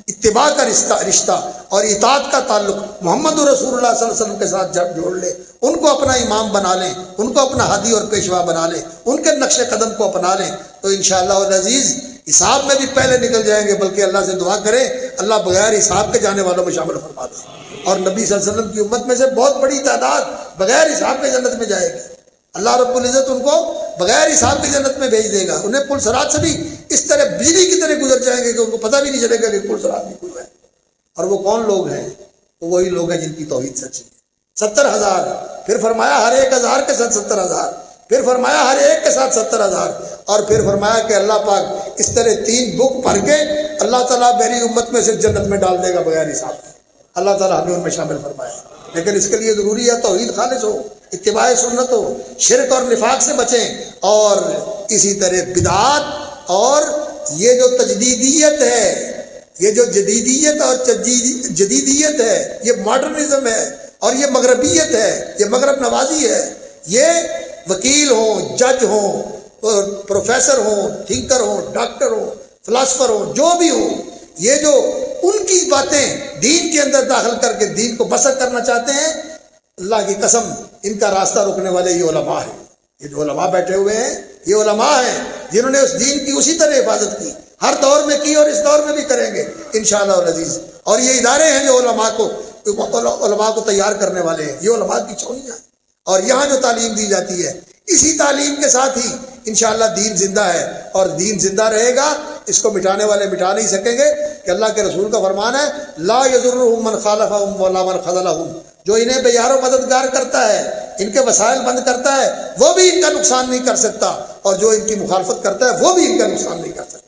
اتباع کا رشتہ اور اطاعت کا تعلق محمد رسول اللہ صلی اللہ علیہ وسلم کے ساتھ جوڑ لیں، ان کو اپنا امام بنا لیں، ان کو اپنا ہادی اور پیشوا بنا لیں، ان کے نقش قدم کو اپنا لیں، تو انشاءاللہ العزیز حساب میں بھی پہلے نکل جائیں گے۔ بلکہ اللہ سے دعا کریں اللہ بغیر حساب کے جانے والوں میں شامل فرما دے، اور نبی صلی اللہ علیہ وسلم کی امت میں سے بہت بڑی تعداد بغیر حساب کے جنت میں جائے گی۔ اللہ رب العزت ان کو بغیر حساب کی جنت میں بھیج دے گا، انہیں پل صراط سے بھی اس طرح بجلی کی طرح گزر جائیں گے کہ ان کو پتہ بھی نہیں چلے گا کہ پل صراط بھی کھل رہا ہے۔ اور وہ کون لوگ ہیں؟ تو وہی لوگ ہیں جن کی توحید سچی ہے۔ 70,000، پھر فرمایا ہر ایک 1000 کے ساتھ 70,000، پھر فرمایا ہر ایک کے ساتھ 70,000، اور پھر فرمایا کہ اللہ پاک اس طرح 3 بک پڑھ کے اللہ تعالیٰ میری امت میں سے جنت میں ڈال دے گا بغیر حساب کے۔ اللہ تعالیٰ ہمیں ان میں شامل فرمائے، لیکن اس کے لیے ضروری ہے توحید خالص ہو، اتباع سنت ہو، شرک اور نفاق سے بچیں، اور اسی طرح بدعات اور یہ جو تجدیدیت ہے، یہ جو جدیدیت اور جدیدیت ہے، یہ ماڈرنزم ہے اور یہ مغربیت ہے، یہ مغرب نوازی ہے۔ یہ وکیل ہوں، جج ہوں، پروفیسر ہوں، تھنکر ہوں، ڈاکٹر ہوں، فلاسفر ہوں، جو بھی ہوں، یہ جو ان کی باتیں دین کے اندر داخل کر کے دین کو بسر کرنا چاہتے ہیں، اللہ کی قسم ان کا راستہ روکنے والے یہ علماء ہیں۔ یہ جو علماء بیٹھے ہوئے ہیں یہ علماء ہیں جنہوں نے اس دین کی اسی طرح حفاظت کی، ہر دور میں کی اور اس دور میں بھی کریں گے انشاءاللہ العزیز۔ اور یہ ادارے ہیں جو علماء کو تیار کرنے والے ہیں، یہ علماء کی چھاؤنیاں ہیں، اور یہاں جو تعلیم دی جاتی ہے اسی تعلیم کے ساتھ ہی انشاءاللہ دین زندہ ہے، اور دین زندہ رہے گا، اس کو مٹانے والے مٹا نہیں سکیں گے۔ کہ اللہ کے رسول کا فرمان ہے لا یضرهم من خالفهم ولا من خذلهم، جو انہیں بے یار و مددگار کرتا ہے، ان کے وسائل بند کرتا ہے، وہ بھی ان کا نقصان نہیں کر سکتا، اور جو ان کی مخالفت کرتا ہے وہ بھی ان کا نقصان نہیں کر سکتا۔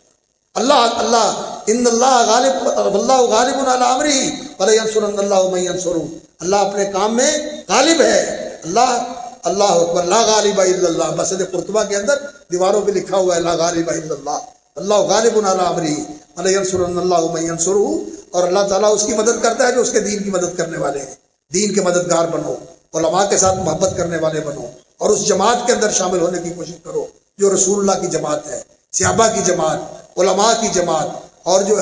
ان اللہ غالب واللہ غالب علی امرہ ولینصرن اللہ من ینصرہ، اللہ اپنے کام میں غالب ہے۔ اللہ اکبر، لا غالب الا اللہ، مسجد قرطبہ کے اندر دیواروں پہ لکھا ہوا ہے لا غالب الا اللہ، اللہ غالب علی امرہ ولینصرن اللہ من ینصرہ، اور اللہ تعالیٰ اس کی مدد کرتا ہے جو اس کے دین کی مدد کرنے والے ہیں۔ دین کے مددگار بنو، علماء کے ساتھ محبت کرنے والے بنو، اور اس جماعت کے اندر شامل ہونے کی کوشش کرو جو رسول اللہ کی جماعت ہے، صحابہ کی جماعت، علماء کی جماعت، اور جو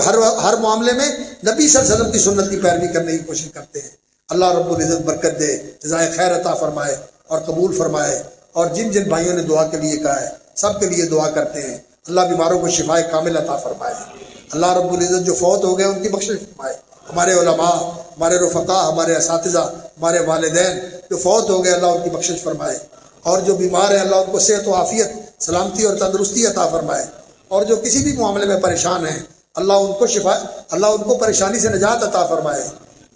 ہر معاملے میں نبی صلی اللہ علیہ وسلم کی سنت کی پیروی کرنے کی کوشش کرتے ہیں۔ اللہ رب العزت برکت دے، جزائے خیر عطا فرمائے اور قبول فرمائے، اور جن جن بھائیوں نے دعا کے لیے کہا ہے سب کے لیے دعا کرتے ہیں، اللہ بیماروں کو شفائے کامل عطا فرمائے۔ اللہ رب العزت جو فوت ہو گئے ان کی بخشش فرمائے، ہمارے علماء، ہمارے رفقا، ہمارے اساتذہ، ہمارے والدین جو فوت ہو گئے اللہ ان کی بخشش فرمائے، اور جو بیمار ہیں اللہ ان کو صحت و عافیت، سلامتی اور تندرستی عطا فرمائے، اور جو کسی بھی معاملے میں پریشان ہیں اللہ ان کو اللہ ان کو پریشانی سے نجات عطا فرمائے۔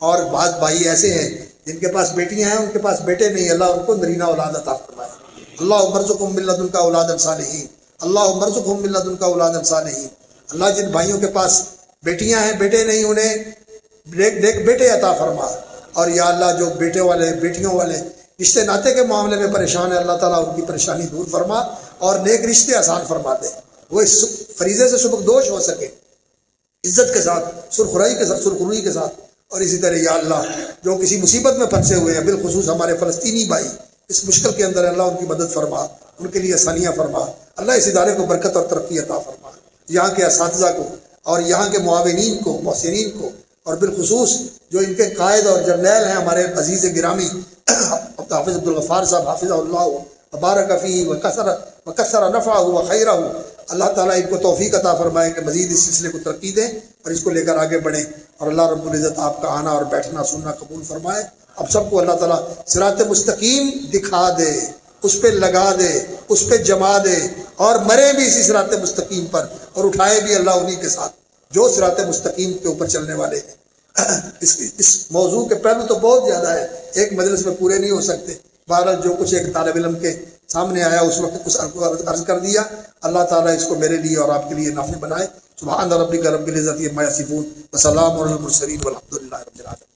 اور بعض بھائی ایسے ہیں جن کے پاس بیٹیاں ہیں ان کے پاس بیٹے نہیں، اللہ ان کو نرینہ اولاد عطا فرمائے۔ اللہم ارزقہم من لدنک اولادا صالحین، اللہم ارزقہم من لدنک اولادا صالحین۔ اللہ جن بھائیوں کے پاس بیٹیاں ہیں بیٹے نہیں انہیں نیک بیٹے عطا فرما، اور یا اللہ جو بیٹے والے بیٹیوں والے رشتے ناطے کے معاملے میں پریشان ہے اللہ تعالیٰ ان کی پریشانی دور فرما اور نیک رشتے آسان فرما دے، وہ اس فریضے سے سبکدوش ہو سکے عزت کے ساتھ، سرخروئی کے ساتھ۔ اور اسی طرح یا اللہ جو کسی مصیبت میں پھنسے ہوئے ہیں، بالخصوص ہمارے فلسطینی بھائی اس مشکل کے اندر، اللہ ان کی مدد فرما، ان کے لیے آسانیاں فرما، اللہ اس ادارے کو برکت اور ترقی عطا فرما، یہاں کے اساتذہ کو اور یہاں کے معاونین کو، محسنین کو، اور بالخصوص جو ان کے قائد اور جرنیل ہیں ہمارے عزیز گرامی حافظ عبدالغفار صاحب حافظہ اللہ وبارک فیہ وکثر نفعہ وخیرہ، اللہ تعالیٰ ان کو توفیق عطا فرمائے کہ مزید اس سلسلے کو ترقی دیں اور اس کو لے کر آگے بڑھیں، اور اللہ رب العزت آپ کا آنا اور بیٹھنا سننا قبول فرمائے۔ اب سب کو اللہ تعالیٰ صراط مستقیم دکھا دے، اس پہ لگا دے، اس پہ جما دے، اور مرے بھی اسی صراط مستقیم پر، اور اٹھائے بھی اللہ انہی کے ساتھ جو صراط مستقیم کے اوپر چلنے والے ہیں۔ اس موضوع کے پہلو تو بہت زیادہ ہے، ایک مجلس میں پورے نہیں ہو سکتے، بہرحال جو کچھ ایک طالب علم کے سامنے آیا اس وقت کچھ عرض کر دیا، اللہ تعالیٰ اس کو میرے لیے اور آپ کے لیے نافع بنائے۔ سبحان ربک رب العزت عما یصفون وسلام علی المرسلین والحمد للہ رب العالمین۔